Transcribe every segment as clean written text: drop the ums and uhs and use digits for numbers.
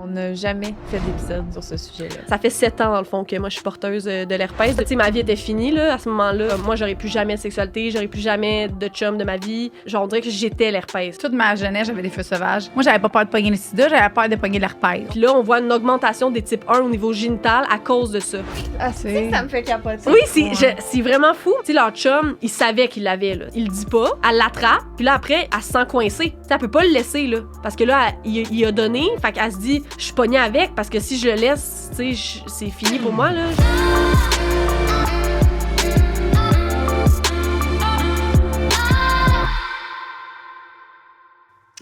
On n'a jamais fait d'épisode sur ce sujet-là. Ça fait 7 ans, dans le fond, que moi, je suis porteuse de l'herpès. Tu sais, ma vie était finie, là, à ce moment-là. Moi, j'aurais plus jamais de sexualité, j'aurais plus jamais de chum de ma vie. Genre, on dirait que j'étais l'herpès. Toute ma jeunesse, j'avais des feux sauvages. Moi, j'avais pas peur de pogner le sida, j'avais peur de pogner l'herpès. Puis là, on voit une augmentation des types 1 au niveau génital à cause de ça. Ah, c'est ça me fait capoter. Oui, c'est vraiment fou. Tu sais, leur chum, il savait qu'il l'avait, là. Il le dit pas, elle l'attrape, puis là, après, elle se sent coincée. Tu sais, elle peut pas le laisser, là. Parce que là, il a donné, fait qu'elle se dit, je suis pognée avec, parce que si je le laisse, tu sais, c'est fini pour moi, là.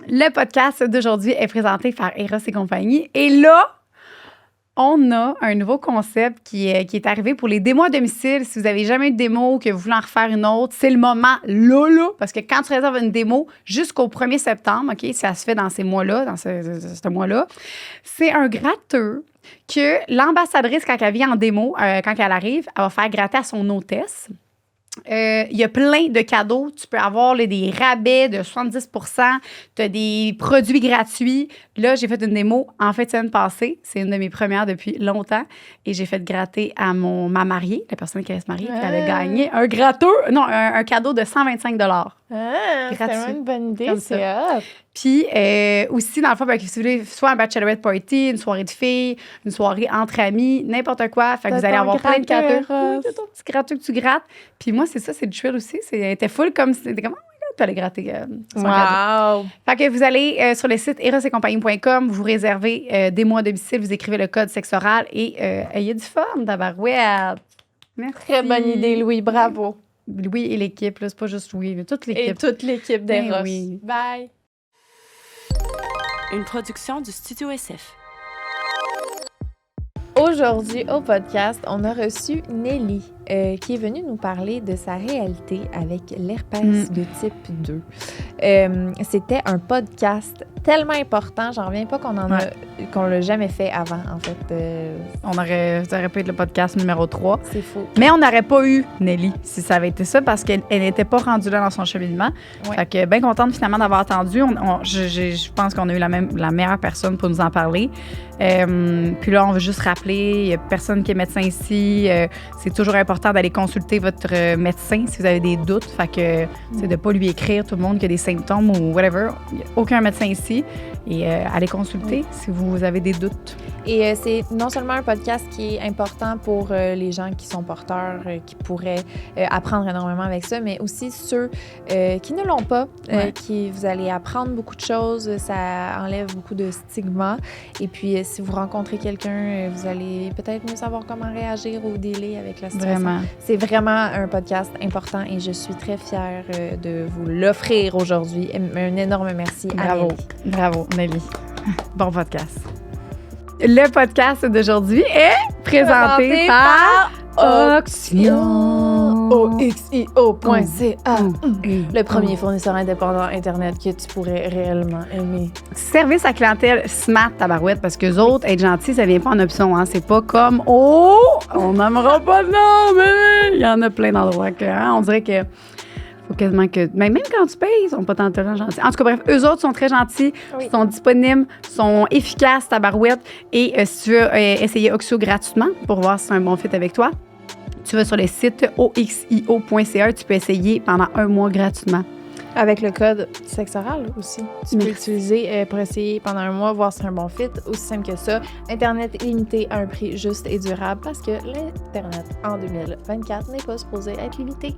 Le podcast d'aujourd'hui est présenté par Eros et compagnie. Et là, on a un nouveau concept qui est arrivé pour les démos à domicile. Si vous n'avez jamais eu de démo ou que vous voulez en refaire une autre, c'est le moment là. Parce que quand tu réserves une démo jusqu'au 1er septembre, OK, ça se fait dans ces mois-là, dans ce mois-là, c'est un gratteux que l'ambassadrice, quand elle vient en démo, quand elle arrive, elle va faire gratter à son hôtesse. Il y a plein de cadeaux. Tu peux avoir là, des rabais de 70 %. Tu as des produits gratuits. Là, j'ai fait une démo en fin de semaine passée. C'est une de mes premières depuis longtemps. Et j'ai fait gratter à ma mariée, la personne qui allait se marier, qui avait gagné un cadeau de 125 $. Ah, c'est vraiment une bonne idée, c'est hot. Puis aussi, dans le fond, ben, si vous voulez soit un bachelorette party, une soirée de filles, une soirée entre amis, n'importe quoi. Fait que vous allez avoir plein de cadeaux. Oui, t'as ton petit gratteux que tu grattes. Puis moi, c'est ça, c'est du thrill aussi. C'était full comme... C'était comme, oh my God, tu allais gratter son cadeau. Fait que vous allez sur le site erosetcompagnie.com, vous réservez des mois de domicile, vous écrivez le code sexe oral et ayez du fun, tabarouette. Merci. Très bonne idée, Louis. Bravo. Louis et l'équipe, là, c'est pas juste Louis, mais toute l'équipe. Et toute l'équipe d'Eros. Ben oui. Bye. Une production du Studio SF. Aujourd'hui, au podcast, on a reçu Nelly, qui est venue nous parler de sa réalité avec l'herpès de type 2. C'était un podcast tellement important, j'en reviens pas qu'on l'a jamais fait avant, en fait. Ça aurait pu être le podcast numéro 3. C'est faux. Mais on n'aurait pas eu Nelly si ça avait été ça, parce qu'elle n'était pas rendue là dans son cheminement. Ouais. Fait que bien contente finalement d'avoir attendu. Je pense qu'on a eu la meilleure personne pour nous en parler. Puis là, on veut juste rappeler, il n'y a personne qui est médecin ici. C'est toujours important d'aller consulter votre médecin si vous avez des doutes. Fait que c'est de ne pas lui écrire tout le monde qui a des symptômes ou whatever. Il n'y a aucun médecin ici. Et allez consulter si vous avez des doutes. Et c'est non seulement un podcast qui est important pour les gens qui sont porteurs, qui pourraient apprendre énormément avec ça, mais aussi ceux qui ne l'ont pas, vous allez apprendre beaucoup de choses, ça enlève beaucoup de stigmas. Et puis, si vous rencontrez quelqu'un, vous allez peut-être mieux savoir comment réagir au délai avec la situation. Vraiment. C'est vraiment un podcast important et je suis très fière de vous l'offrir aujourd'hui. Un énorme merci à Nelly. Bravo, Nelly. Bon podcast. Le podcast d'aujourd'hui est présenté par Oxio. Oxio.ca. Le premier fournisseur indépendant Internet que tu pourrais réellement aimer. Service à clientèle smart, tabarouette, parce qu'eux autres, être gentils, ça vient pas en option. Hein. C'est pas comme « Oh, on n'aimera pas de nom, mais il y en a plein d'endroits que, on dirait que faut quasiment que... Même quand tu payes, ils sont pas tant gentils. En tout cas, bref, eux autres sont très gentils, sont disponibles, sont efficaces, tabarouette. Et si tu veux essayer Oxio gratuitement pour voir si c'est un bon fit avec toi, tu vas sur le site oxio.ca, tu peux essayer pendant 1 mois gratuitement. Avec le code sexe oral aussi. Tu peux l'utiliser pour essayer pendant 1 mois, voir si c'est un bon fit. Aussi simple que ça. Internet limité à un prix juste et durable parce que l'Internet en 2024 n'est pas supposé être limité.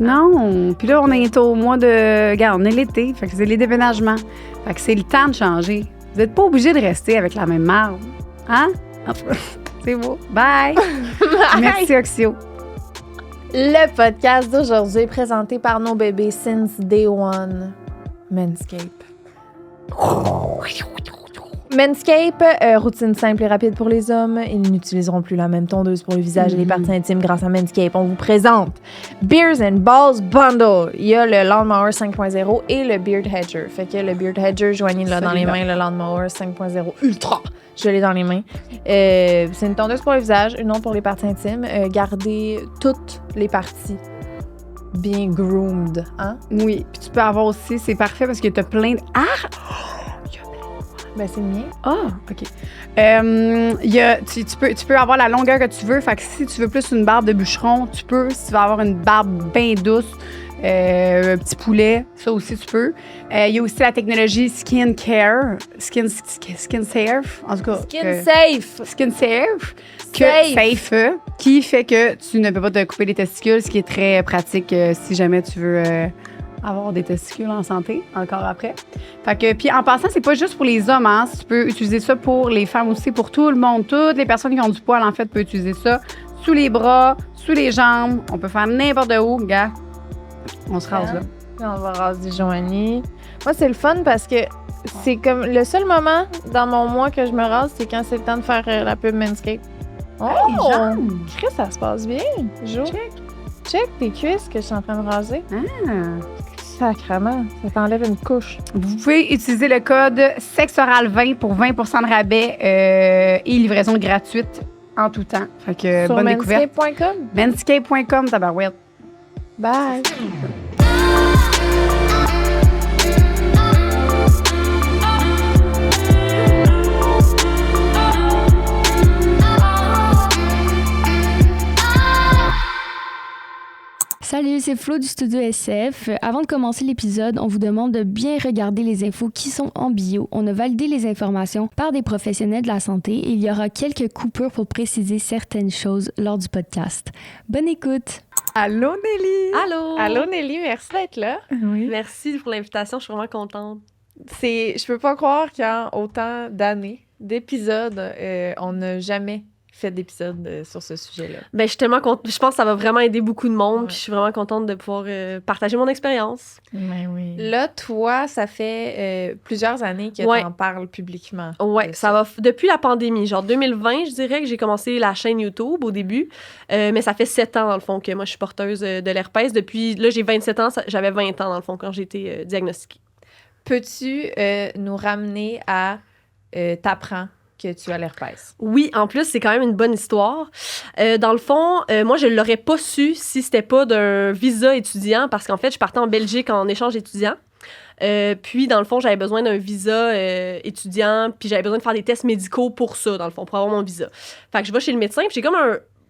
Non. Puis là, on est au mois de... Regarde, on est l'été. Fait que c'est les déménagements. Fait que c'est le temps de changer. Vous n'êtes pas obligé de rester avec la même marde. Hein? C'est beau. Bye! Merci, Oxio. Le podcast d'aujourd'hui est présenté par nos bébés since day one. Manscaped. Manscaped, routine simple et rapide pour les hommes. Ils n'utiliseront plus la même tondeuse pour le visage et les parties intimes grâce à Manscaped. On vous présente Beards and Balls Bundle. Il y a le Lawnmower 5.0 et le Beard Hedger. Fait que le Beard Hedger, joignez-le dans les mains, le Lawnmower 5.0 Ultra. Je l'ai dans les mains. C'est une tondeuse pour le visage, une autre pour les parties intimes. Gardez toutes les parties bien groomed. Hein? Oui, puis tu peux avoir aussi, c'est parfait parce que tu as plein de... Ben, c'est le mien. Ah, OK. Tu peux avoir la longueur que tu veux. Fait que si tu veux plus une barbe de bûcheron, tu peux. Si tu veux avoir une barbe bien douce, un petit poulet, ça aussi, tu peux. Il y a aussi la technologie Skin Care. Skin Safe, en tout cas. Skin Safe. Safe, qui fait que tu ne peux pas te couper les testicules, ce qui est très pratique si jamais tu veux avoir des testicules en santé, encore après. Fait que, puis en passant, c'est pas juste pour les hommes, hein. Tu peux utiliser ça pour les femmes aussi, pour tout le monde. Toutes les personnes qui ont du poil, en fait, peuvent utiliser ça sous les bras, sous les jambes. On peut faire n'importe où, gars. On se rase là. On va raser Joanie. Moi, c'est le fun parce que c'est comme le seul moment dans mon mois que je me rase, c'est quand c'est le temps de faire la pub Manscaped. Oh! Chris, ça se passe bien. Jo. Check tes cuisses que je suis en train de raser. Sacrement, ça t'enlève une couche. Vous pouvez utiliser le code SEXORAL20 pour 20 de rabais et livraison gratuite en tout temps. Fait que sur bonne découverte. manscaped.com. Manscaped.com, tabarouette. Bye! Salut, c'est Flo du Studio SF. Avant de commencer l'épisode, on vous demande de bien regarder les infos qui sont en bio. On a validé les informations par des professionnels de la santé et il y aura quelques coupures pour préciser certaines choses lors du podcast. Bonne écoute! Allô Nelly! Allô! Allô Nelly, merci d'être là. Oui. Merci pour l'invitation, je suis vraiment contente. Je peux pas croire qu'en autant d'années, d'épisodes, on n'a jamais fait d'épisode sur ce sujet-là. Ben, je suis tellement contente. Je pense que ça va vraiment aider beaucoup de monde. Ouais. Puis je suis vraiment contente de pouvoir partager mon expérience. Mais oui. Là, toi, ça fait plusieurs années que Ouais. t'en parles publiquement. Ouais, de ça va depuis la pandémie. Genre 2020, je dirais que j'ai commencé la chaîne YouTube au début. Mais ça fait 7 ans, dans le fond, que moi, je suis porteuse de l'herpès. Depuis, là, j'ai 27 ans. J'avais 20 ans, dans le fond, quand j'ai été diagnostiquée. Peux-tu nous ramener à t'apprends que tu as l'herpès? Oui, en plus, c'est quand même une bonne histoire. Dans le fond, moi, je l'aurais pas su si c'était pas d'un visa étudiant, parce qu'en fait, je partais en Belgique en échange étudiant. Puis, dans le fond, j'avais besoin d'un visa étudiant, puis j'avais besoin de faire des tests médicaux pour ça, dans le fond, pour avoir mon visa. Fait que je vais chez le médecin, puis j'ai comme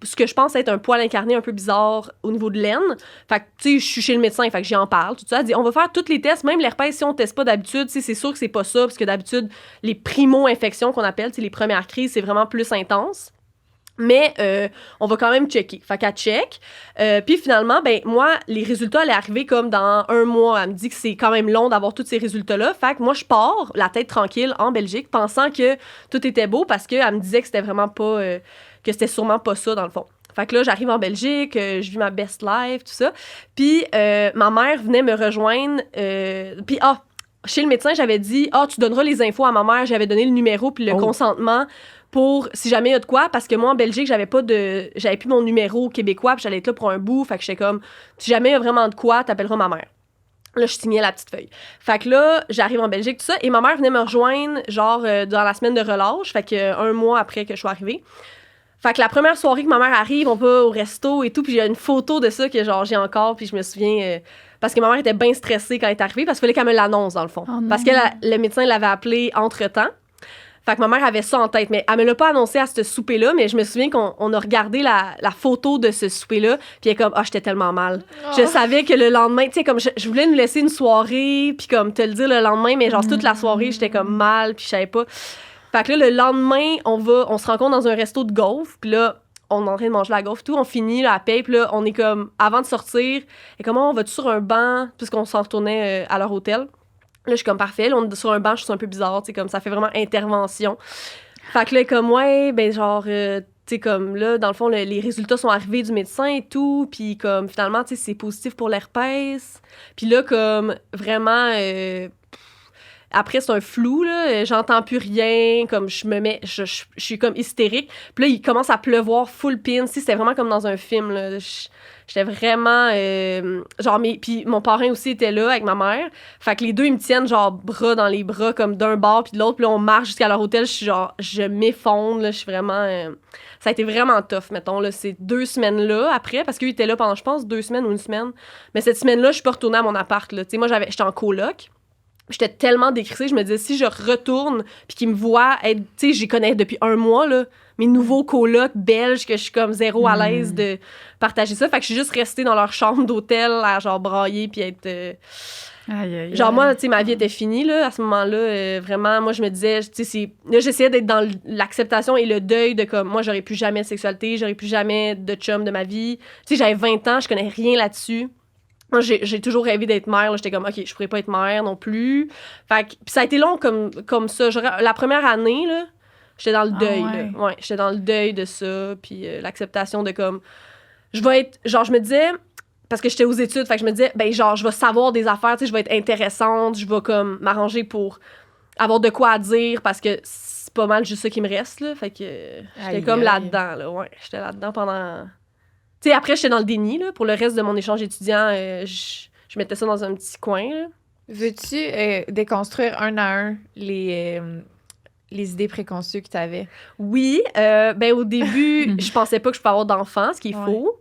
ce que je pense être un poil incarné un peu bizarre au niveau de l'aine. Fait que, tu sais, je suis chez le médecin, fait que j'y en parle, tout ça. Elle dit, on va faire tous les tests, même l'herpès, si on teste pas d'habitude, tu sais, c'est sûr que c'est pas ça, parce que d'habitude, les primo-infections qu'on appelle, tu sais, les premières crises, c'est vraiment plus intense. Mais on va quand même checker. Fait qu'elle check. Puis finalement, ben moi, les résultats allaient arriver comme dans 1 mois. Elle me dit que c'est quand même long d'avoir tous ces résultats-là. Fait que moi, je pars, la tête tranquille, en Belgique, pensant que tout était beau parce qu'elle me disait que c'était vraiment pas... que c'était sûrement pas ça, dans le fond. Fait que là, j'arrive en Belgique, je vis ma best life, tout ça. Puis ma mère venait me rejoindre. Puis, chez le médecin, j'avais dit, tu donneras les infos à ma mère. J'avais donné le numéro puis le consentement pour si jamais il y a de quoi, parce que moi, en Belgique, j'avais plus mon numéro québécois, puis j'allais être là pour un bout. Fait que j'étais comme, si jamais il y a vraiment de quoi, t'appelleras ma mère. Là, je signais la petite feuille. Fait que là, j'arrive en Belgique, tout ça, et ma mère venait me rejoindre, genre, dans la semaine de relâche, fait que 1 mois après que je sois arrivée. Fait que la première soirée que ma mère arrive, on va au resto et tout, puis il y a une photo de ça que, genre, j'ai encore, puis je me souviens... parce que ma mère était bien stressée quand elle est arrivée, parce qu'il fallait qu'elle me l'annonce, dans le fond. Oh parce que le médecin l'avait appelée entre-temps. Fait que ma mère avait ça en tête, mais elle me l'a pas annoncé à ce souper-là, mais je me souviens qu'on a regardé la photo de ce souper-là, puis elle est comme, j'étais tellement mal. Je savais que le lendemain, tu sais, comme je voulais nous laisser une soirée, puis comme te le dire le lendemain, mais genre toute la soirée, j'étais comme mal, puis je savais pas. Fait que là, le lendemain, on se rencontre dans un resto de gaufres, puis là, on est en train de manger la gaufre, tout, on finit la paye, puis là, on est comme, avant de sortir, et comment on va-tu sur un banc, puisqu'on s'en retournait à leur hôtel. Là, je suis comme, parfait, là, on est sur un banc, je suis un peu bizarre, tu sais, comme, ça fait vraiment intervention. Fait que là, comme, ouais, ben, genre, tu sais, comme, là, dans le fond, les résultats sont arrivés du médecin et tout, puis comme, finalement, tu sais, c'est positif pour l'herpès. Puis là, comme, vraiment... après, c'est un flou, là. J'entends plus rien. Comme, je suis comme hystérique. Puis là, il commence à pleuvoir full pin. Si, c'était vraiment comme dans un film, là. J'étais vraiment... genre, puis mon parrain aussi était là avec ma mère. Fait que les deux, ils me tiennent, genre, bras dans les bras, comme d'un bord puis de l'autre. Puis là, on marche jusqu'à leur hôtel. Je suis genre... Je m'effondre, là. Je suis vraiment... ça a été vraiment tough, mettons, là. Ces 2 semaines-là, après, parce qu'ils étaient là pendant, je pense, 2 semaines ou 1 semaine. Mais cette semaine-là, je suis pas retournée à mon appart, là. Tu sais, moi, j'étais en coloc. j'étais tellement décrissée, je me disais, si je retourne, puis qu'ils me voient être, tu sais, j'y connais depuis 1 mois, là, mes nouveaux colocs belges, que je suis comme zéro à l'aise de partager ça. Fait que je suis juste restée dans leur chambre d'hôtel à genre brailler, puis être... genre, moi, tu sais, ma vie était finie, là, à ce moment-là. Vraiment, moi, je me disais, tu sais, là, j'essayais d'être dans l'acceptation et le deuil de comme, moi, j'aurais plus jamais de sexualité, j'aurais plus jamais de chum de ma vie. Tu sais, j'avais 20 ans, je connais rien là-dessus. Moi, j'ai toujours rêvé d'être mère. Là. J'étais comme, OK, je pourrais pas être mère non plus. Fait que, puis ça a été long comme ça. La première année, là, j'étais dans le deuil. ouais. Là. Ouais, j'étais dans le deuil de ça. Puis l'acceptation de comme, je vais être, genre, je me disais, parce que j'étais aux études, fait que je me disais, ben, genre, je vais savoir des affaires, tu sais, je vais être intéressante, je vais comme m'arranger pour avoir de quoi à dire parce que c'est pas mal juste ça qui me reste, là. Fait que j'étais comme là-dedans, là. Ouais, j'étais là-dedans pendant. Tu sais, après, j'étais dans le déni, là. Pour le reste de mon échange étudiant, je mettais ça dans un petit coin, là. Veux-tu déconstruire un à un les idées préconçues que tu avais? Oui. Ben, au début, je pensais pas que je pouvais avoir d'enfants, ce qui est faux.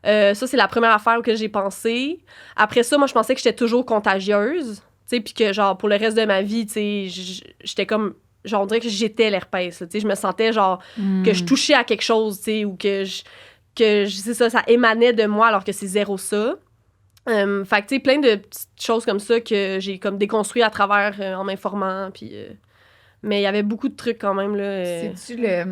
Ça, c'est la première affaire que j'ai pensé. Après ça, moi, je pensais que j'étais toujours contagieuse. Tu sais, puis que, genre, pour le reste de ma vie, tu sais, j'étais comme... Genre, on dirait que j'étais l'herpès, tu sais. Je me sentais, genre, que je touchais à quelque chose, tu sais, ou que c'est ça émanait de moi alors que c'est zéro ça. Fait que, tu sais, plein de petites choses comme ça que j'ai comme déconstruit à travers en m'informant, puis... mais il y avait beaucoup de trucs quand même, là,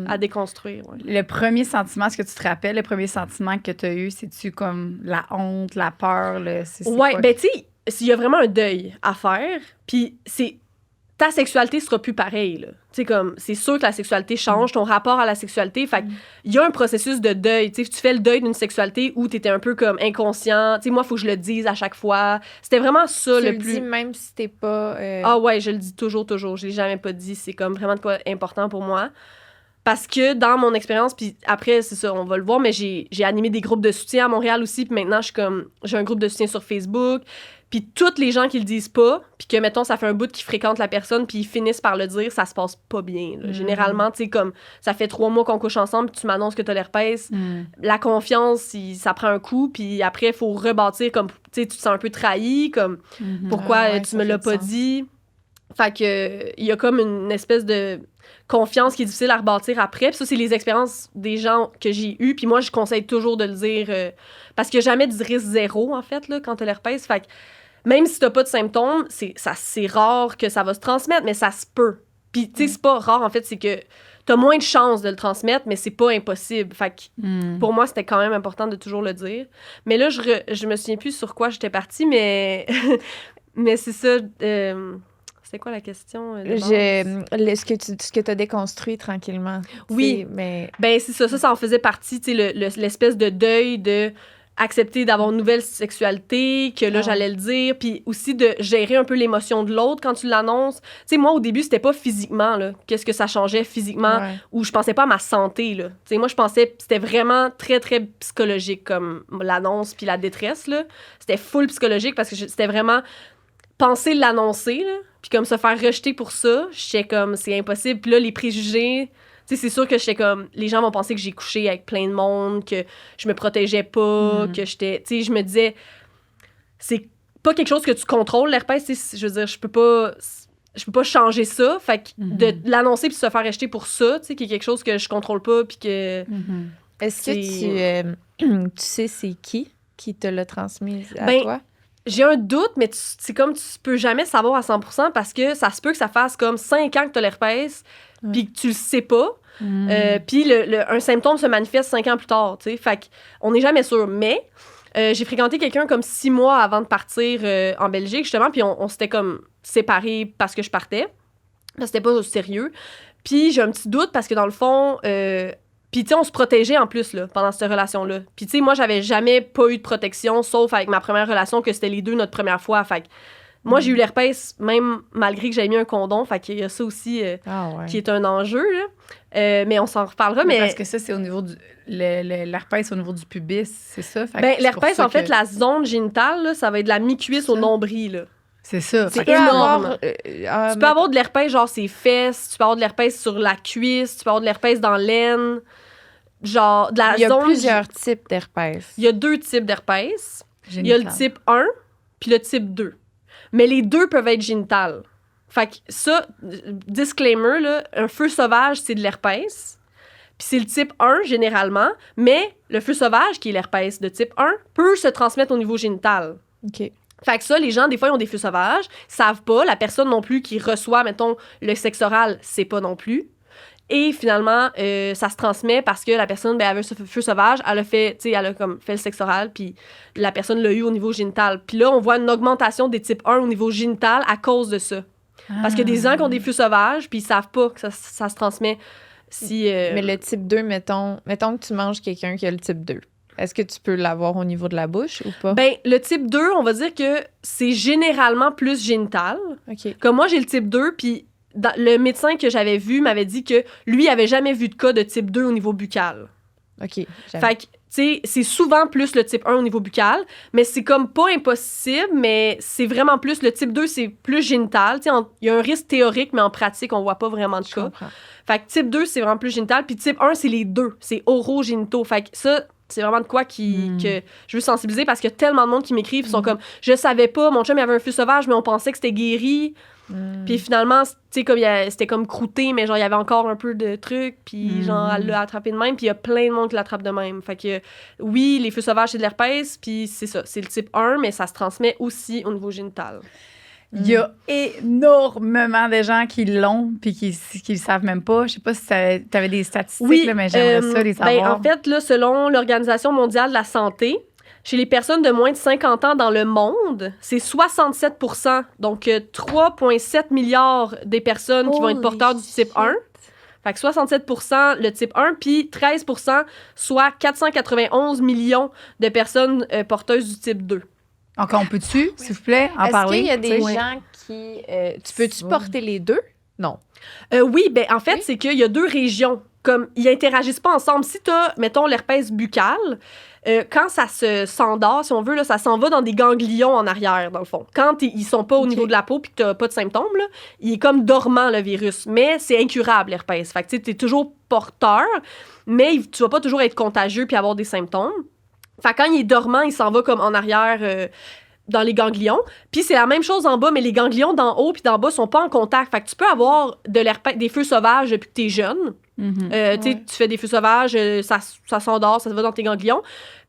à déconstruire. Ouais. Le premier sentiment, est-ce que tu te rappelles, le premier sentiment que tu as eu, c'est-tu comme la honte, la peur? Ouais, ben, tu sais, il y a vraiment un deuil à faire, puis ta sexualité sera plus pareille, là. Tu sais, comme, c'est sûr que la sexualité change, ton rapport à la sexualité. Fait il y a un processus de deuil. Tu sais, tu fais le deuil d'une sexualité où t'étais un peu comme inconscient. Tu sais, moi, il faut que je le dise à chaque fois. C'était vraiment ça tu le le plus. dis même si t'es pas. Ah ouais, je le dis toujours. Je l'ai jamais pas dit. C'est comme vraiment de quoi important pour moi. Parce que dans mon expérience, puis après, c'est ça, on va le voir, mais j'ai animé des groupes de soutien à Montréal aussi, puis maintenant, j'ai un groupe de soutien sur Facebook. Puis toutes les gens qui le disent pas, puis que, mettons, ça fait un bout qu'ils fréquentent la personne, puis ils finissent par le dire, ça se passe pas bien. Là. Généralement, tu sais, comme, ça fait 3 mois qu'on couche ensemble, puis tu m'annonces que t'as l'herpès. La confiance, ça prend un coup, puis après, il faut rebâtir, comme, tu sais, tu te sens un peu trahi, comme, pourquoi tu me l'as pas dit? Fait que, il y a comme une espèce de confiance qui est difficile à rebâtir après. Puis ça, c'est les expériences des gens que j'ai eues. Puis moi, je conseille toujours de le dire parce qu'il n'y a jamais de risque zéro, en fait, là, quand tu as l'herpès. Fait que même si tu n'as pas de symptômes, c'est rare que ça va se transmettre, mais ça se peut. Puis, tu sais, c'est pas rare, en fait, c'est que tu as moins de chances de le transmettre, mais c'est pas impossible. Fait que pour moi, c'était quand même important de toujours le dire. Mais là, je me souviens plus sur quoi j'étais partie, mais, mais c'est ça... C'était quoi la question? Ce que tu as déconstruit tranquillement. Oui, mais... Ben, c'est ça. Ça en faisait partie, tu sais, l'espèce de deuil de accepter d'avoir une nouvelle sexualité, que là, j'allais le dire, puis aussi de gérer un peu l'émotion de l'autre quand tu l'annonces. Tu sais, moi, au début, c'était pas physiquement, là. Qu'est-ce que ça changeait physiquement, ou je pensais pas à ma santé, là. Tu sais, moi, je pensais que c'était vraiment très, très psychologique, comme l'annonce puis la détresse, là. C'était full psychologique parce que c'était vraiment penser l'annoncer, là. Puis comme se faire rejeter pour ça, j'étais comme, c'est impossible. Puis là, les préjugés, tu sais, c'est sûr que j'étais comme, les gens vont penser que j'ai couché avec plein de monde, que je me protégeais pas, que j'étais, tu sais, je me disais, c'est pas quelque chose que tu contrôles, l'herpès, tu sais, je veux dire, je peux pas changer ça. Fait que de l'annoncer puis se faire rejeter pour ça, tu sais, qui est quelque chose que je contrôle pas, puis que... Est-ce que tu sais c'est qui te l'a transmis à toi? J'ai un doute, mais c'est comme tu peux jamais savoir à 100% parce que ça se peut que ça fasse comme 5 ans que tu as l'herpès, puis que tu le sais pas. Puis un symptôme se manifeste 5 ans plus tard, tu sais. Fait qu'on n'est jamais sûr. Mais j'ai fréquenté quelqu'un comme 6 mois avant de partir en Belgique, justement, puis on s'était comme séparés parce que je partais. Parce que c'était pas sérieux. Puis j'ai un petit doute parce que dans le fond... Puis, tu sais, on se protégeait en plus, là, pendant cette relation-là. Puis, tu sais, moi, j'avais jamais pas eu de protection, sauf avec ma première relation, que c'était les deux notre première fois. Fait que moi, j'ai eu l'herpès, même malgré que j'avais mis un condom. Fait qu'il y a ça aussi qui est un enjeu, là. Mais on s'en reparlera. Mais parce que ça, c'est au niveau du... L'herpès au niveau du pubis, c'est ça? Fait ben, l'herpès, en fait, la zone génitale, là, ça va être de la mi-cuisse au nombril, là. C'est ça. C'est énorme. Tu peux avoir de l'herpès, genre, ses fesses. Tu peux avoir de l'herpès sur la cuisse. Tu peux avoir de l'herpès dans l'aine. Genre, de la zone... Il y a plusieurs types d'herpès. Il y a 2 types d'herpès. Il y a le type 1 puis le type 2. Mais les deux peuvent être génitales. Fait que ça, disclaimer, là, un feu sauvage, c'est de l'herpès. Puis c'est le type 1, généralement. Mais le feu sauvage, qui est l'herpès de type 1, peut se transmettre au niveau génital. OK. Fait que ça, les gens, des fois, ils ont des feux sauvages, savent pas. La personne non plus qui reçoit, mettons, le sexe oral, sait pas non plus. Et finalement, ça se transmet parce que la personne, ben, avait un feu sauvage, elle a comme fait le sexe oral, puis la personne l'a eu au niveau génital. Puis là, on voit une augmentation des types 1 au niveau génital à cause de ça. Parce qu'il y a des gens qui ont des feux sauvages, puis ils savent pas que ça se transmet si... Mais le type 2, mettons que tu manges quelqu'un qui a le type 2. Est-ce que tu peux l'avoir au niveau de la bouche ou pas? Ben, le type 2, on va dire que c'est généralement plus génital. OK. Comme moi, j'ai le type 2, puis le médecin que j'avais vu m'avait dit que lui, il avait jamais vu de cas de type 2 au niveau buccal. OK. Fait que, tu sais, c'est souvent plus le type 1 au niveau buccal, mais c'est comme pas impossible, mais c'est vraiment plus, le type 2, c'est plus génital. Tu sais, il y a un risque théorique, mais en pratique, on voit pas vraiment de Je cas. comprends. Fait que type 2, c'est vraiment plus génital, puis type 1, c'est les deux, c'est orogénitaux. Fait que ça, c'est vraiment de quoi que je veux sensibiliser parce qu'il y a tellement de monde qui m'écrivent, ils sont comme, je savais pas, mon chum il avait un feu sauvage, mais on pensait que c'était guéri. Puis finalement, tu sais, comme c'était comme croûté, mais genre, il y avait encore un peu de trucs, puis genre, elle l'a attrapé de même, puis il y a plein de monde qui l'attrape de même. Fait que, oui, les feux sauvages, c'est de l'herpès, puis c'est ça, c'est le type 1, mais ça se transmet aussi au niveau génital. Il y a énormément de gens qui l'ont puis qui le savent même pas. Je sais pas si tu avais des statistiques, Oui, là, mais j'aimerais ça les savoir. Ben, en fait, là, selon l'Organisation mondiale de la santé, chez les personnes de moins de 50 ans dans le monde, c'est 67 %. Donc, 3,7 milliards des personnes qui vont être porteurs du type 1. Fait que 67 % le type 1, puis 13 %, soit 491 millions de personnes porteuses du type 2. Donc, on peut-tu, s'il vous plaît, en parler? Est-ce qu'il y a des tu sais? gens qui... tu peux-tu porter les deux? Non. Oui, ben en fait, c'est qu'il y a deux régions. Comme, ils interagissent pas ensemble. Si t'as, mettons, l'herpès buccal, quand ça s'endort, si on veut, là, ça s'en va dans des ganglions en arrière, dans le fond. Quand ils sont pas au niveau de la peau puis que t'as pas de symptômes, là, il est comme dormant, le virus. Mais c'est incurable, l'herpès. Fait que, tu sais, t'es toujours porteur, mais tu vas pas toujours être contagieux puis avoir des symptômes. Fait que quand il est dormant, il s'en va comme en arrière... dans les ganglions. Puis c'est la même chose en bas, mais les ganglions d'en haut puis d'en bas sont pas en contact. Fait que tu peux avoir des feux sauvages depuis que t'es jeune. Tu fais des feux sauvages, ça s'endort, ça se va dans tes ganglions.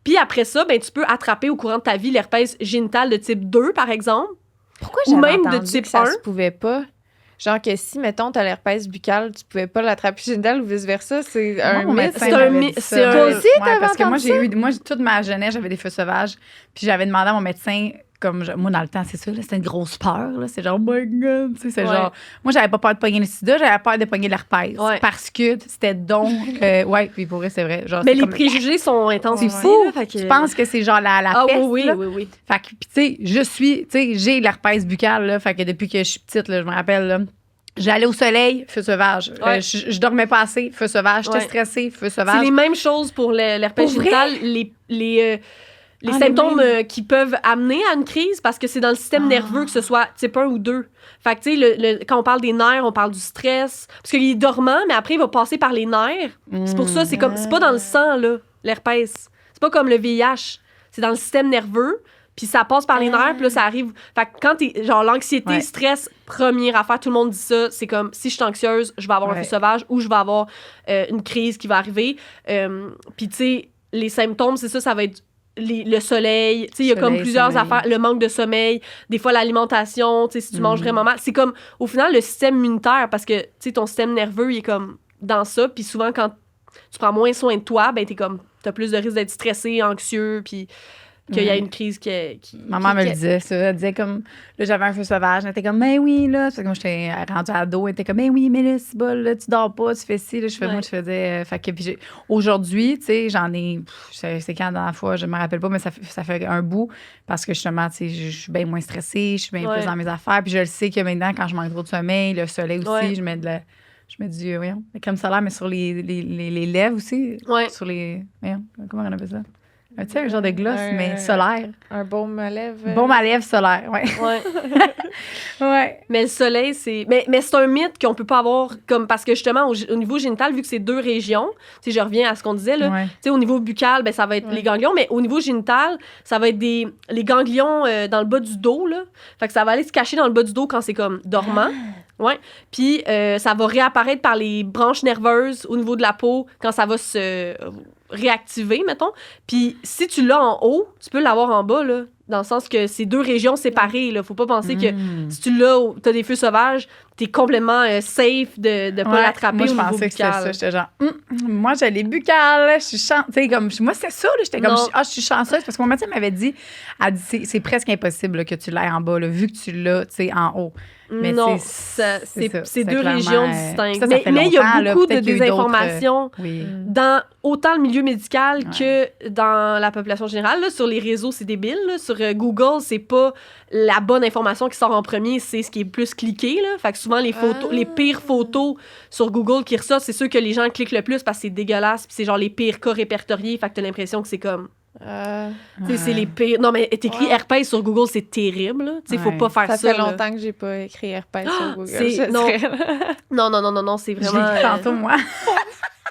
Puis après ça, ben, tu peux attraper au courant de ta vie l'herpès génital de type 2, par exemple. Pourquoi Ou j'avais même de entendu type que ça 1? se pouvait pas? Genre que si, mettons, t'as l'herpès buccal, tu pouvais pas l'attraper génital ou vice-versa, c'est un Mon mythe. médecin c'est un m'avait mythe, dit c'est ça. un- Toi Ouais, aussi, t'avais parce que moi, entendu toute ma jeunesse, j'avais des feux sauvages. Puis j'avais demandé à mon médecin, moi, dans le temps, c'est ça, là, c'était une grosse peur. Là, c'est genre, oh my God. Tu sais, c'est Ouais. genre, moi, j'avais pas peur de pogner le sida, j'avais peur de pogner l'herpès. Ouais. Parce que c'était donc. Ouais, puis pour vrai, c'est vrai. Genre, Mais c'est les comme- préjugés sont intenses C'est aussi. fou. Là, fait que... Tu penses que c'est genre la Ah peste, oui, là? oui, oui. Fait que, puis tu sais, j'ai l'herpès buccal, là. Fait que depuis que je suis petite, là, je me rappelle, là. J'allais au soleil, feu sauvage. Ouais. Je dormais pas assez, feu sauvage. J'étais Ouais. stressée, feu C'est sauvage. les mêmes choses pour l'herpès Pour vrai? génital. Les Ah, symptômes les mêmes. qui peuvent amener à une crise parce que c'est dans le système nerveux que ce soit type 1 ou 2. Fait que, tu sais, quand on parle des nerfs, on parle du stress. Parce qu'il est dormant, mais après, il va passer par les nerfs. C'est pour ça, c'est pas dans le sang, là, l'herpès. C'est pas comme le VIH. C'est dans le système nerveux. Puis ça passe par les nerfs, puis là, ça arrive. Fait que quand t'es, genre, l'anxiété, Ouais. stress, première affaire, tout le monde dit ça. C'est comme, si je suis anxieuse, je vais avoir un Ouais. feu sauvage ou je vais avoir une crise qui va arriver. Puis, tu sais, les symptômes, c'est ça, ça va être le soleil. Tu sais, il y a comme Soleil, plusieurs sommeil. affaires. Le manque de sommeil, des fois l'alimentation, tu sais, si tu manges vraiment mal. C'est comme, au final, le système immunitaire, parce que, tu sais, ton système nerveux, il est comme dans ça. Puis souvent, quand tu prends moins soin de toi, ben, t'as plus de risque d'être stressé, anxieux, puis qu'il y a une crise qui Maman me le disait, ça. Elle disait comme, là, j'avais un feu sauvage. Elle était comme, mais oui, là. Parce que moi, j'étais rendue ado. Elle était comme, mais oui, mais là, c'est bol, là, tu dors pas, tu fais ci. Là, moi, je faisais. Fait que, puis aujourd'hui, tu sais, j'en ai. C'est quand la dernière fois, je me rappelle pas, mais ça fait un bout. Parce que justement, tu sais, je suis bien moins stressée, je suis bien Ouais. plus dans mes affaires. Puis je le sais que maintenant, quand je manque trop de sommeil, le soleil aussi, Ouais. je mets du, la crème solaire, mais sur les lèvres aussi. Ouais. Sur les. Voyons, comment on appelle ça? Tu sais, un genre de gloss, Un- mais solaire. Un baume à lèvres. Baume à lèvres solaire, ouais. Ouais. Ouais. Mais le soleil, c'est. Mais c'est un mythe qu'on peut pas avoir comme. Parce que justement, au niveau génital, vu que c'est 2 régions, tu sais, je reviens à ce qu'on disait, là. Ouais. Tu sais, au niveau buccal, ben, ça va être les ganglions, mais au niveau génital, ça va être les ganglions dans le bas du dos, là. Fait que ça va aller se cacher dans le bas du dos quand c'est comme dormant. Ouais. Puis ça va réapparaître par les branches nerveuses au niveau de la peau quand ça va se réactiver, mettons. Puis si tu l'as en haut, tu peux l'avoir en bas, là. Dans le sens que c'est 2 régions séparées, là. Faut pas penser que si tu l'as, t'as des feux sauvages, t'es complètement safe de pas l'attraper moi, au je niveau pensais que c'était buccal. ça. J'étais genre, moi, j'ai les buccales, je suis chanceuse. Tu sais, comme, moi, c'est ça, là. J'étais comme, Non. je suis chanceuse. Parce que mon médecin m'avait dit, elle dit, c'est presque impossible là, que tu l'aies en bas, là, vu que tu l'as, tu sais, en haut. Mais non, ça, c'est 2 clairement, régions distinctes. ça fait Mais il y a longtemps, là, beaucoup de peut-être qu'il y a eu désinformation Oui. dans autant le milieu médical que dans la population générale. Là, sur les réseaux, c'est débile. Là. Sur Google, c'est pas la bonne information qui sort en premier, c'est ce qui est plus cliqué. Là. Fait que souvent, les photos, les pires photos sur Google qui ressortent, c'est ceux que les gens cliquent le plus parce que c'est dégueulasse. Puis c'est genre les pires cas répertoriés. Fait que t'as l'impression que c'est comme... Tu sais, c'est les pires... Non, mais t'écris herpès sur Google, c'est terrible. Tu sais, faut pas faire ça. Ça fait là. longtemps que j'ai pas écrit herpès sur Google. c'est- non. Non, c'est Je l'ai vraiment... dit tantôt, moi.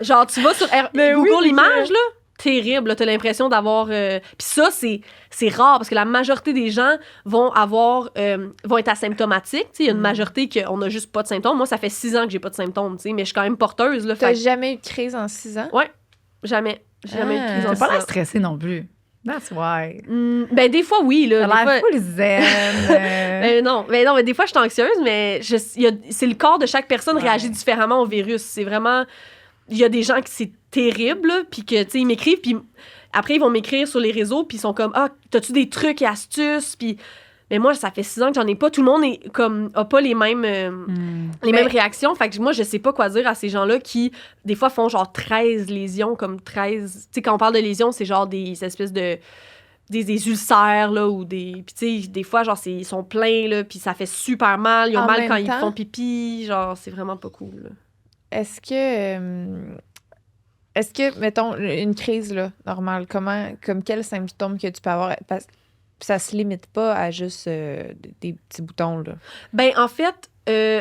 Genre, tu vas sur Mais oui, Google c'est Images, là, terrible, là, t'as l'impression d'avoir... Puis ça, c'est rare, parce que la majorité des gens vont être asymptomatiques. Tu sais, il y a une majorité qu'on a juste pas de symptômes. Moi, ça fait 6 ans que j'ai pas de symptômes, tu sais, mais je suis quand même porteuse, là. T'as Fait jamais eu de crise en 6 ans? ouais, jamais. J'ai jamais eu de crise en T'as pas ça. l'air stressée non plus. That's why. Ben, des fois, oui, là. T'as Des l'air fois... full zen. non, mais des fois, je suis anxieuse, mais c'est le corps de chaque personne réagit différemment au virus. C'est vraiment... Il y a des gens qui c'est terrible, là, puis que, tu sais, ils m'écrivent, puis après, ils vont m'écrire sur les réseaux, puis ils sont comme « Ah, t'as-tu des trucs et astuces? » Puis... Mais moi, ça fait 6 ans que j'en ai pas. Tout le monde est comme a pas les mêmes mêmes réactions. Fait que moi, je sais pas quoi dire à ces gens-là qui, des fois, font genre 13 lésions, comme 13... Tu sais, quand on parle de lésions, c'est genre des espèces de... Des ulcères, là, ou des... Puis, tu sais, des fois, genre, ils sont pleins, là, puis ça fait super mal. Ils ont En mal même quand ils temps- font pipi. Genre, c'est vraiment pas cool, là. Est-ce que, mettons, une crise, là, normale, comme quels symptômes que tu peux avoir? Parce que ça se limite pas à juste des petits boutons, là. Ben, en fait,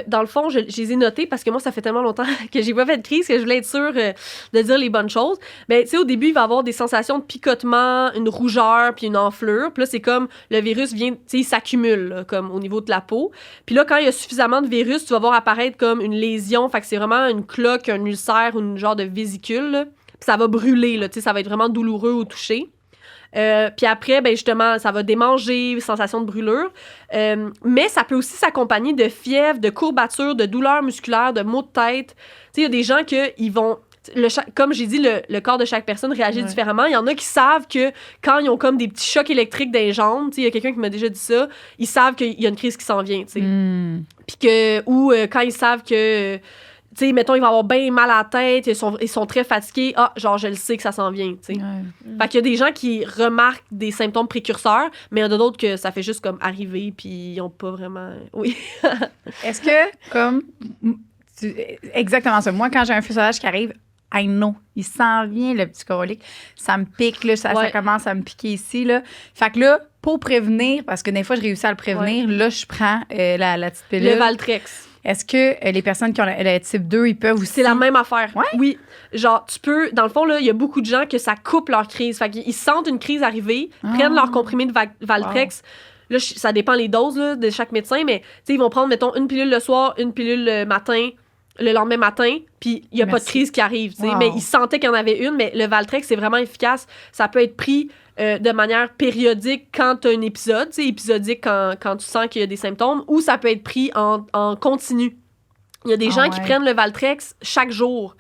dans le fond, je les ai notés parce que moi, ça fait tellement longtemps que j'ai pas fait de crise que je voulais être sûre de dire les bonnes choses. Ben, tu sais, au début, il va y avoir des sensations de picotement, une rougeur, puis une enflure. Puis là, c'est comme le virus vient, tu sais, il s'accumule, là, comme au niveau de la peau. Puis là, quand il y a suffisamment de virus, tu vas voir apparaître comme une lésion. Fait que c'est vraiment une cloque, un ulcère ou une genre de vésicule, là. Puis ça va brûler, là, tu sais, ça va être vraiment douloureux au toucher. Puis après, ben justement, ça va démanger, sensation de brûlure. Mais ça peut aussi s'accompagner de fièvre, de courbatures, de douleurs musculaires, de maux de tête. Tu sais, il y a des gens qui vont... comme j'ai dit, le corps de chaque personne réagit différemment. Il y en a qui savent que quand ils ont comme des petits chocs électriques dans les jambes, tu sais, il y a quelqu'un qui m'a déjà dit ça, ils savent qu'il y a une crise qui s'en vient, tu sais. Puis que... Ou quand ils savent que... Tu sais, mettons, ils vont avoir bien mal à la tête, ils sont très fatigués. Ah, genre, je le sais que ça s'en vient, tu sais. Fait qu'il y a des gens qui remarquent des symptômes précurseurs, mais il y en a d'autres que ça fait juste comme arriver, puis ils n'ont pas vraiment... Oui. Est-ce que, comme... Exactement ça. Moi, quand j'ai un fuselage qui arrive, I know. Il s'en vient, le petit colique. Ça me pique, là. Ça commence à me piquer ici, là. Fait que là, pour prévenir, parce que des fois, je réussis à le prévenir, là, je prends la petite pilule. Le Valtrex. Est-ce que les personnes qui ont le type 2, ils peuvent aussi... C'est la même affaire. Ouais? Oui. Genre, tu peux... Dans le fond, là, il y a beaucoup de gens que ça coupe leur crise. Fait qu'ils sentent une crise arriver, prennent leur comprimé de Valtrex. Là, ça dépend les doses là, de chaque médecin, mais tu sais, ils vont prendre, mettons, une pilule le soir, une pilule le matin, le lendemain matin, puis il n'y a pas de crise qui arrive. Tu sais. Mais ils sentaient qu'il y en avait une, mais le Valtrex, c'est vraiment efficace. Ça peut être pris de manière périodique quand tu as un épisode, tu sais, épisodique quand tu sens qu'il y a des symptômes, ou ça peut être pris en continu. Il y a des gens qui prennent le Valtrex chaque jour,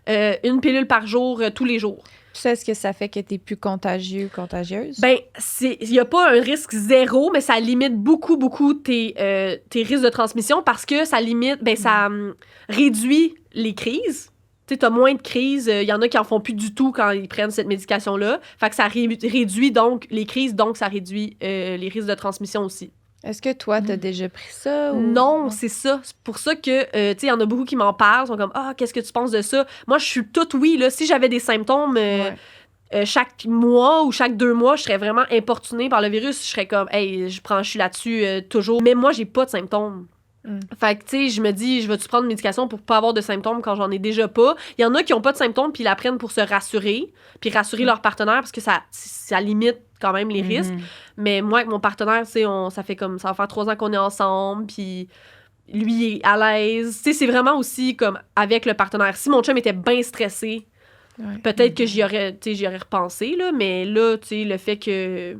une pilule par jour, tous les jours. Ça, est-ce que ça fait que t'es plus contagieuse? Ben, il n'y a pas un risque zéro, mais ça limite beaucoup, beaucoup tes risques de transmission parce que ça limite, ben, ça réduit les crises. Tu sais, t'as moins de crises. Il y en a qui en font plus du tout quand ils prennent cette médication-là. Fait que ça réduit donc les crises, donc ça réduit les risques de transmission aussi. Est-ce que toi, t'as déjà pris ça? Ou... Non, c'est ça. C'est pour ça que, tu sais, il y en a beaucoup qui m'en parlent, sont comme « Ah, qu'est-ce que tu penses de ça? » Moi, je suis toute oui, là. Si j'avais des symptômes chaque mois ou chaque 2 mois, je serais vraiment importunée par le virus. Je serais comme, hey, je suis là-dessus toujours. Mais moi, j'ai pas de symptômes. Fait que, tu sais, je me dis, je vais-tu prendre une médication pour pas avoir de symptômes quand j'en ai déjà pas? Il y en a qui ont pas de symptômes puis ils la prennent pour se rassurer, puis rassurer leur partenaire parce que ça limite quand même les risques. Mais moi, avec mon partenaire, tu sais, ça va faire 3 ans qu'on est ensemble, puis lui il est à l'aise. Tu sais, c'est vraiment aussi comme avec le partenaire. Si mon chum était bien stressé, peut-être que j'y aurais repensé, là, mais là, tu sais, le fait que...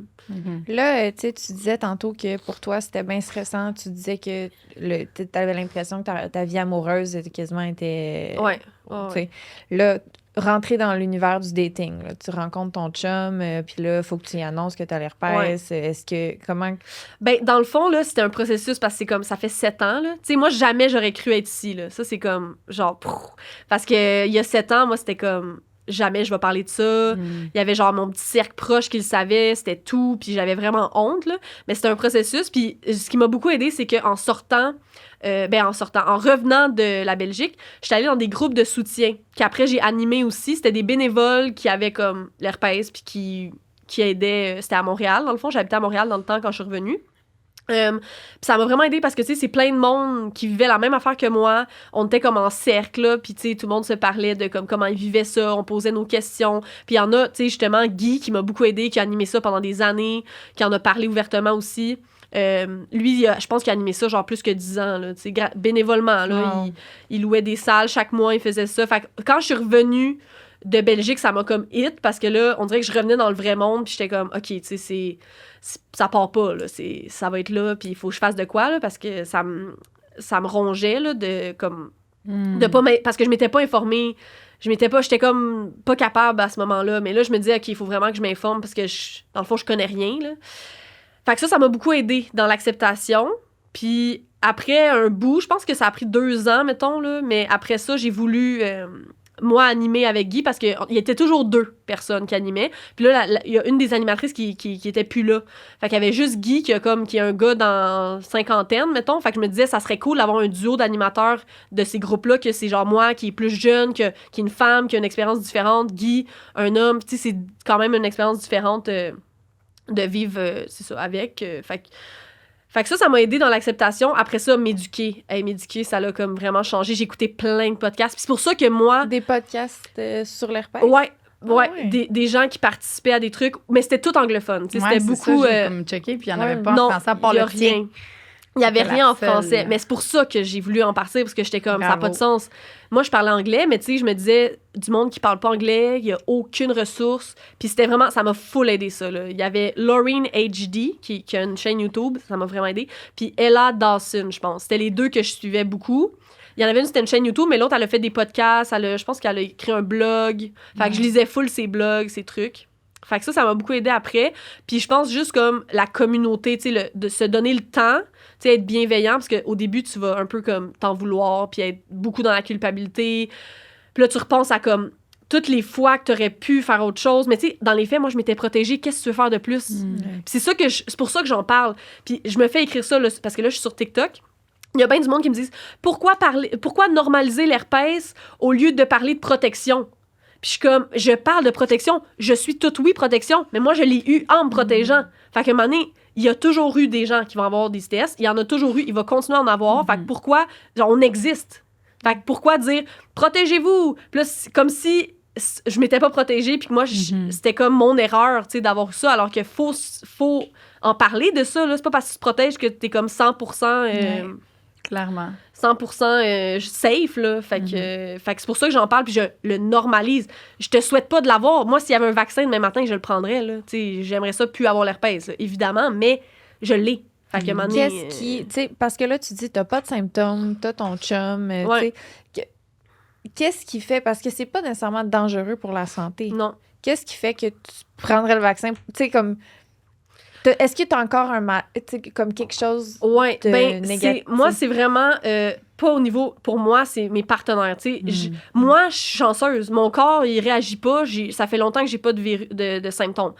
Là, tu sais, tu disais tantôt que pour toi, c'était bien stressant. Tu disais que tu avais l'impression que ta vie amoureuse quasiment était... Ouais. Tu sais, là, rentrer dans l'univers du dating, là, tu rencontres ton chum, puis là, il faut que tu y annonces que tu as l'herpès. Est-ce que... Comment... Ben, dans le fond, là, c'était un processus parce que c'est comme, ça fait 7 ans, là. Tu sais, moi, jamais j'aurais cru être ici, là. Ça, c'est comme, genre, parce que il y a 7 ans, moi, c'était comme... Jamais je vais parler de ça. Il y avait genre mon petit cercle proche qui le savait, c'était tout, puis j'avais vraiment honte, là. Mais c'était un processus, puis ce qui m'a beaucoup aidé, c'est qu'en sortant, en revenant de la Belgique, j'étais allée dans des groupes de soutien qu'après j'ai animés aussi. C'était des bénévoles qui avaient comme l'herpès, puis qui aidaient. C'était à Montréal, dans le fond. J'habitais à Montréal dans le temps quand je suis revenue. Puis ça m'a vraiment aidé parce que, tu sais, c'est plein de monde qui vivait la même affaire que moi. On était comme en cercle, là, puis, tu sais, tout le monde se parlait de comme comment ils vivaient ça, on posait nos questions. Puis il y en a, tu sais, justement, Guy, qui m'a beaucoup aidé, qui a animé ça pendant des années, qui en a parlé ouvertement aussi. Lui, je pense qu'il a animé ça genre plus que 10 ans, là, tu sais, bénévolement, là. Il louait des salles, chaque mois, il faisait ça. Fait que quand je suis revenue de Belgique, ça m'a comme hit, parce que là, on dirait que je revenais dans le vrai monde, puis j'étais comme, OK, tu sais, ça part pas, là, ça va être là, puis il faut que je fasse de quoi, là, parce que ça me rongeait, là, de pas parce que je m'étais pas informée, j'étais comme pas capable à ce moment-là, mais là, je me disais, OK, il faut vraiment que je m'informe, parce que, dans le fond, je connais rien, là. Fait que ça m'a beaucoup aidé dans l'acceptation, puis après un bout, je pense que ça a pris 2 ans, mettons, là, mais après ça, j'ai voulu... moi, animer avec Guy, parce qu'il y était toujours 2 personnes qui animaient. Puis là, il y a une des animatrices qui était plus là. Fait qu'il y avait juste Guy, qui est un gars dans 50aine, mettons. Fait que je me disais, ça serait cool d'avoir un duo d'animateurs de ces groupes-là, que c'est genre moi, qui est plus jeune, qui est une femme, qui a une expérience différente. Guy, un homme. Tu sais, c'est quand même une expérience différente de vivre, c'est ça, avec. Fait que ça m'a aidé dans l'acceptation. Après ça, m'éduquer, ça l'a comme vraiment changé. J'ai écouté plein de podcasts. Puis c'est pour ça que moi... Des podcasts sur l'herpès? Ouais. Des gens qui participaient à des trucs, mais c'était tout anglophone. C'était beaucoup... Ça, j'ai comme checké, puis il n'y en avait pas en français à part le rien. Il n'y avait rien en français. Mais c'est pour ça que j'ai voulu en partir, parce que j'étais comme, ça n'a pas de sens. Moi, je parlais anglais, mais tu sais, je me disais, du monde qui parle pas anglais, il n'y a aucune ressource. Puis c'était vraiment, ça m'a full aidé, ça, là. Il y avait Laureen HD, qui a une chaîne YouTube, ça m'a vraiment aidé. Puis Ella Dawson, je pense. C'était les 2 que je suivais beaucoup. Il y en avait une, c'était une chaîne YouTube, mais l'autre, elle a fait des podcasts. Je pense qu'elle a écrit un blog. Fait que je lisais full ses blogs, ses trucs. Fait que ça m'a beaucoup aidé après. Puis je pense juste comme la communauté, tu sais, de se donner le temps, tu sais, être bienveillant, parce qu'au début, tu vas un peu comme t'en vouloir, puis être beaucoup dans la culpabilité. Puis là, tu repenses à comme toutes les fois que t'aurais pu faire autre chose. Mais tu sais, dans les faits, moi, je m'étais protégée. Qu'est-ce que tu veux faire de plus? Puis c'est pour ça que j'en parle. Puis je me fais écrire ça, là, parce que là, je suis sur TikTok. Il y a bien du monde qui me disent pourquoi normaliser l'herpès au lieu de parler de protection? Puis je suis comme, je parle de protection, je suis toute oui protection, mais moi, je l'ai eu en me protégeant. Fait qu'à un moment donné, il y a toujours eu des gens qui vont avoir des IST, il y en a toujours eu, il va continuer à en avoir. Fait que pourquoi, genre, on existe. Fait que pourquoi dire, protégez-vous? Puis là, c'est comme si je m'étais pas protégée, puis que moi, c'était comme mon erreur, tu sais, d'avoir ça, alors qu'il faut en parler de ça, là. C'est pas parce que tu te protèges que t'es comme 100%... Clairement. 100% safe, là. Fait que c'est pour ça que j'en parle, puis je le normalise. Je te souhaite pas de l'avoir. Moi, s'il y avait un vaccin demain matin, je le prendrais, là. T'sais, j'aimerais ça plus avoir l'herpès, là, évidemment, mais je l'ai. Fait que qu'est-ce qui... Tu sais, parce que là, tu dis, t'as pas de symptômes, t'as ton chum, tu sais... Qu'est-ce qui fait... Parce que c'est pas nécessairement dangereux pour la santé. Non. Qu'est-ce qui fait que tu prendrais le vaccin? Tu sais, comme... Est-ce que tu as encore comme quelque chose de négatif? Moi, c'est vraiment pas au niveau... Pour moi, c'est mes partenaires. Moi, je suis chanceuse. Mon corps, il réagit pas. Ça fait longtemps que j'ai pas de symptômes.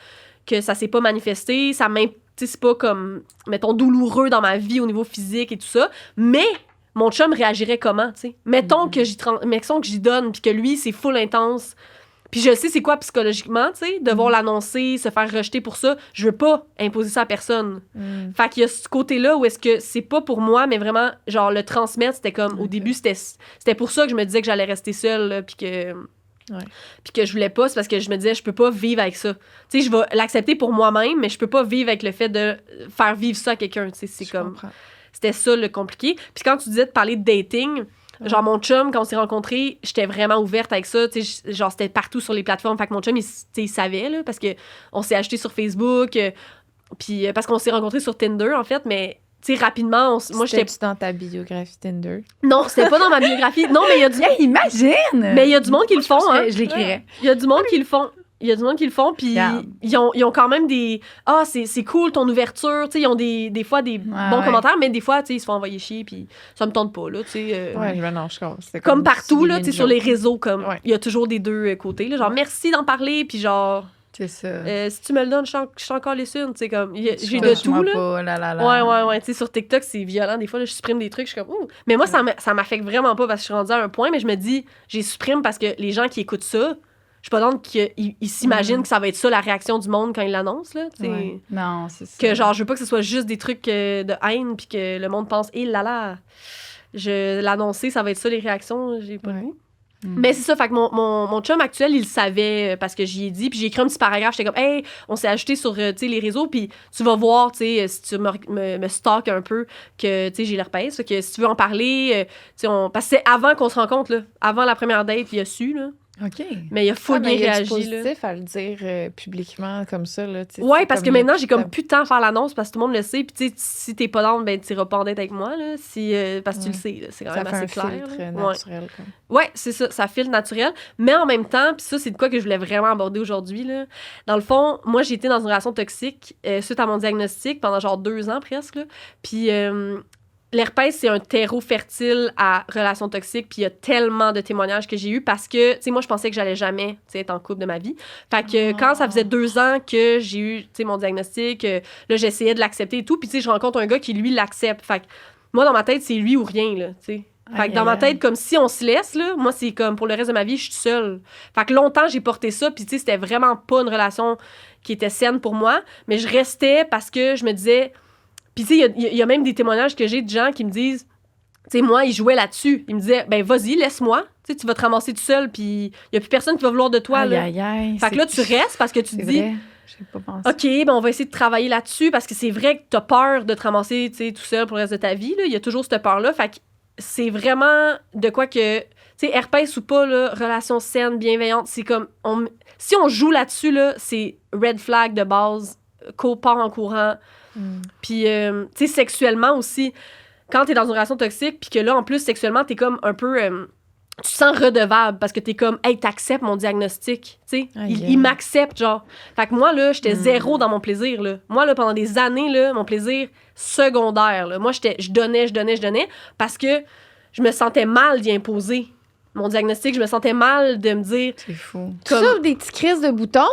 Que ça s'est pas manifesté. C'est pas comme, mettons, douloureux dans ma vie au niveau physique et tout ça. Mais mon chum réagirait comment, tu sais? Mettons que j'y donne, puis que lui, c'est full intense. Puis je sais c'est quoi psychologiquement, tu sais, devoir l'annoncer, se faire rejeter pour ça. Je veux pas imposer ça à personne. Fait qu'il y a ce côté-là où est-ce que c'est pas pour moi, mais vraiment, genre, le transmettre, c'était comme, au début, c'était pour ça que je me disais que j'allais rester seule, là, puis que je voulais pas, c'est parce que je me disais, je peux pas vivre avec ça. Tu sais, je vais l'accepter pour moi-même, mais je peux pas vivre avec le fait de faire vivre ça à quelqu'un, tu sais, c'est comme... comprends. C'était ça, le compliqué. Puis quand tu disais de parler de dating... Genre, mon chum, quand on s'est rencontrés, j'étais vraiment ouverte avec ça. Genre, c'était partout sur les plateformes. Fait que mon chum, il savait, là, parce qu'on s'est acheté sur Facebook. Puis parce qu'on s'est rencontrés sur Tinder, en fait. Mais, tu sais, rapidement, moi, j'étais... C'était-tu dans ta biographie Tinder? Non, c'était pas dans ma biographie. Non, mais il y a du... Hey, imagine! Mais il y a du monde qui le font, hein. Je l'écrirais. Il y a du monde qui le font. Il y a du monde qui le font, puis ils ont quand même des... Ah, c'est cool ton ouverture, tu sais, ils ont des fois des bons commentaires, mais des fois, tu sais, ils se font envoyer chier, puis ça me tente pas, là, tu sais. Non, je comprends. Comme partout, là, tu sais, sur les réseaux, comme, Ouais. il y a toujours des deux côtés, là, genre, merci d'en parler, puis genre, C'est ça. si tu me le donnes, je suis encore les une, tu sais, comme, j'ai de Touche-moi tout, là. pas, là. Ouais, tu sais, sur TikTok, c'est violent, des fois, là, je supprime des trucs, je suis comme, ouh. Mais moi, ça m'affecte vraiment pas, parce que je suis rendue à un point, mais je me dis, j'ai supprime parce que les gens qui écoutent ça, je suis pas dans qu'ils s'imaginent que ça va être ça la réaction du monde quand ils l'annoncent, là, tu sais. Ouais. Non, c'est ça. Que genre, je veux pas que ce soit juste des trucs de haine puis que le monde pense, là, je l'annoncer, ça va être ça les réactions, j'ai pas le goût. Mais c'est ça, fait que mon chum actuel, il le savait parce que j'y ai dit, puis j'ai écrit un petit paragraphe, j'étais comme, hey, on s'est ajouté sur les réseaux, puis tu vas voir, tu sais, si tu me stalk un peu, que, tu sais, j'ai l'herpès, fait que si tu veux en parler, tu sais, parce que c'est avant qu'on se rencontre, là, avant la première date, il a su, là. OK. Mais il a full bien il y a réagi, du là. positif à le dire publiquement comme ça. Là, Ouais, parce que maintenant, j'ai comme plus de temps à faire l'annonce parce que tout le monde le sait. Puis, tu sais, si t'es pas down, ben, t'iras pas en date avec moi, là. Parce que tu le sais, là. C'est quand même assez clair. Filtre là. naturel. Comme. Ouais, c'est ça. Ça filtre naturel. Mais en même temps, puis ça, c'est de quoi que je voulais vraiment aborder aujourd'hui, là. Dans le fond, moi, j'ai été dans une relation toxique suite à mon diagnostic pendant genre 2 ans presque, là. Puis, l'herpès, c'est un terreau fertile à relations toxiques, puis il y a tellement de témoignages que j'ai eu parce que, tu sais, moi, je pensais que j'allais jamais, tu sais, être en couple de ma vie. Fait que quand ça faisait 2 ans que j'ai eu, tu sais, mon diagnostic, là, j'essayais de l'accepter et tout, puis tu sais, je rencontre un gars qui, lui, l'accepte. Fait que moi, dans ma tête, c'est lui ou rien, là, tu sais. Fait que dans ma tête, comme si on se laisse, là, moi, c'est comme pour le reste de ma vie, je suis seule. Fait que longtemps, j'ai porté ça, puis tu sais, c'était vraiment pas une relation qui était saine pour moi, mais je restais parce que je me disais... Puis, tu sais, il y a même des témoignages que j'ai de gens qui me disent, tu sais, moi, ils jouaient là-dessus. Ils me disaient, ben, vas-y, laisse-moi. Tu sais, tu vas te ramasser tout seul, puis il y a plus personne qui va vouloir de toi, là. Fait que là, tu restes parce que tu te dis, j'ai pas pensé. OK, ben, on va essayer de travailler là-dessus parce que c'est vrai que t'as peur de te ramasser, tu sais, tout seul pour le reste de ta vie, là. Il y a toujours cette peur-là. Fait que c'est vraiment de quoi que, tu sais, herpès ou pas, là, relation saine, bienveillante, c'est comme, si on joue là-dessus, là, c'est red flag de base, part en courant. Puis, tu sais, sexuellement aussi, quand t'es dans une relation toxique, puis que là, en plus, sexuellement, t'es comme un peu... tu te sens redevable parce que t'es comme, hey, t'acceptes mon diagnostic, tu sais. Il m'accepte, genre. Fait que moi, là, j'étais zéro dans mon plaisir, là. Moi, là, pendant des années, là, mon plaisir secondaire, là. Moi, je donnais parce que je me sentais mal d'y imposer mon diagnostic. Je me sentais mal de me dire... C'est fou. Tu souffres des petits crises de boutons?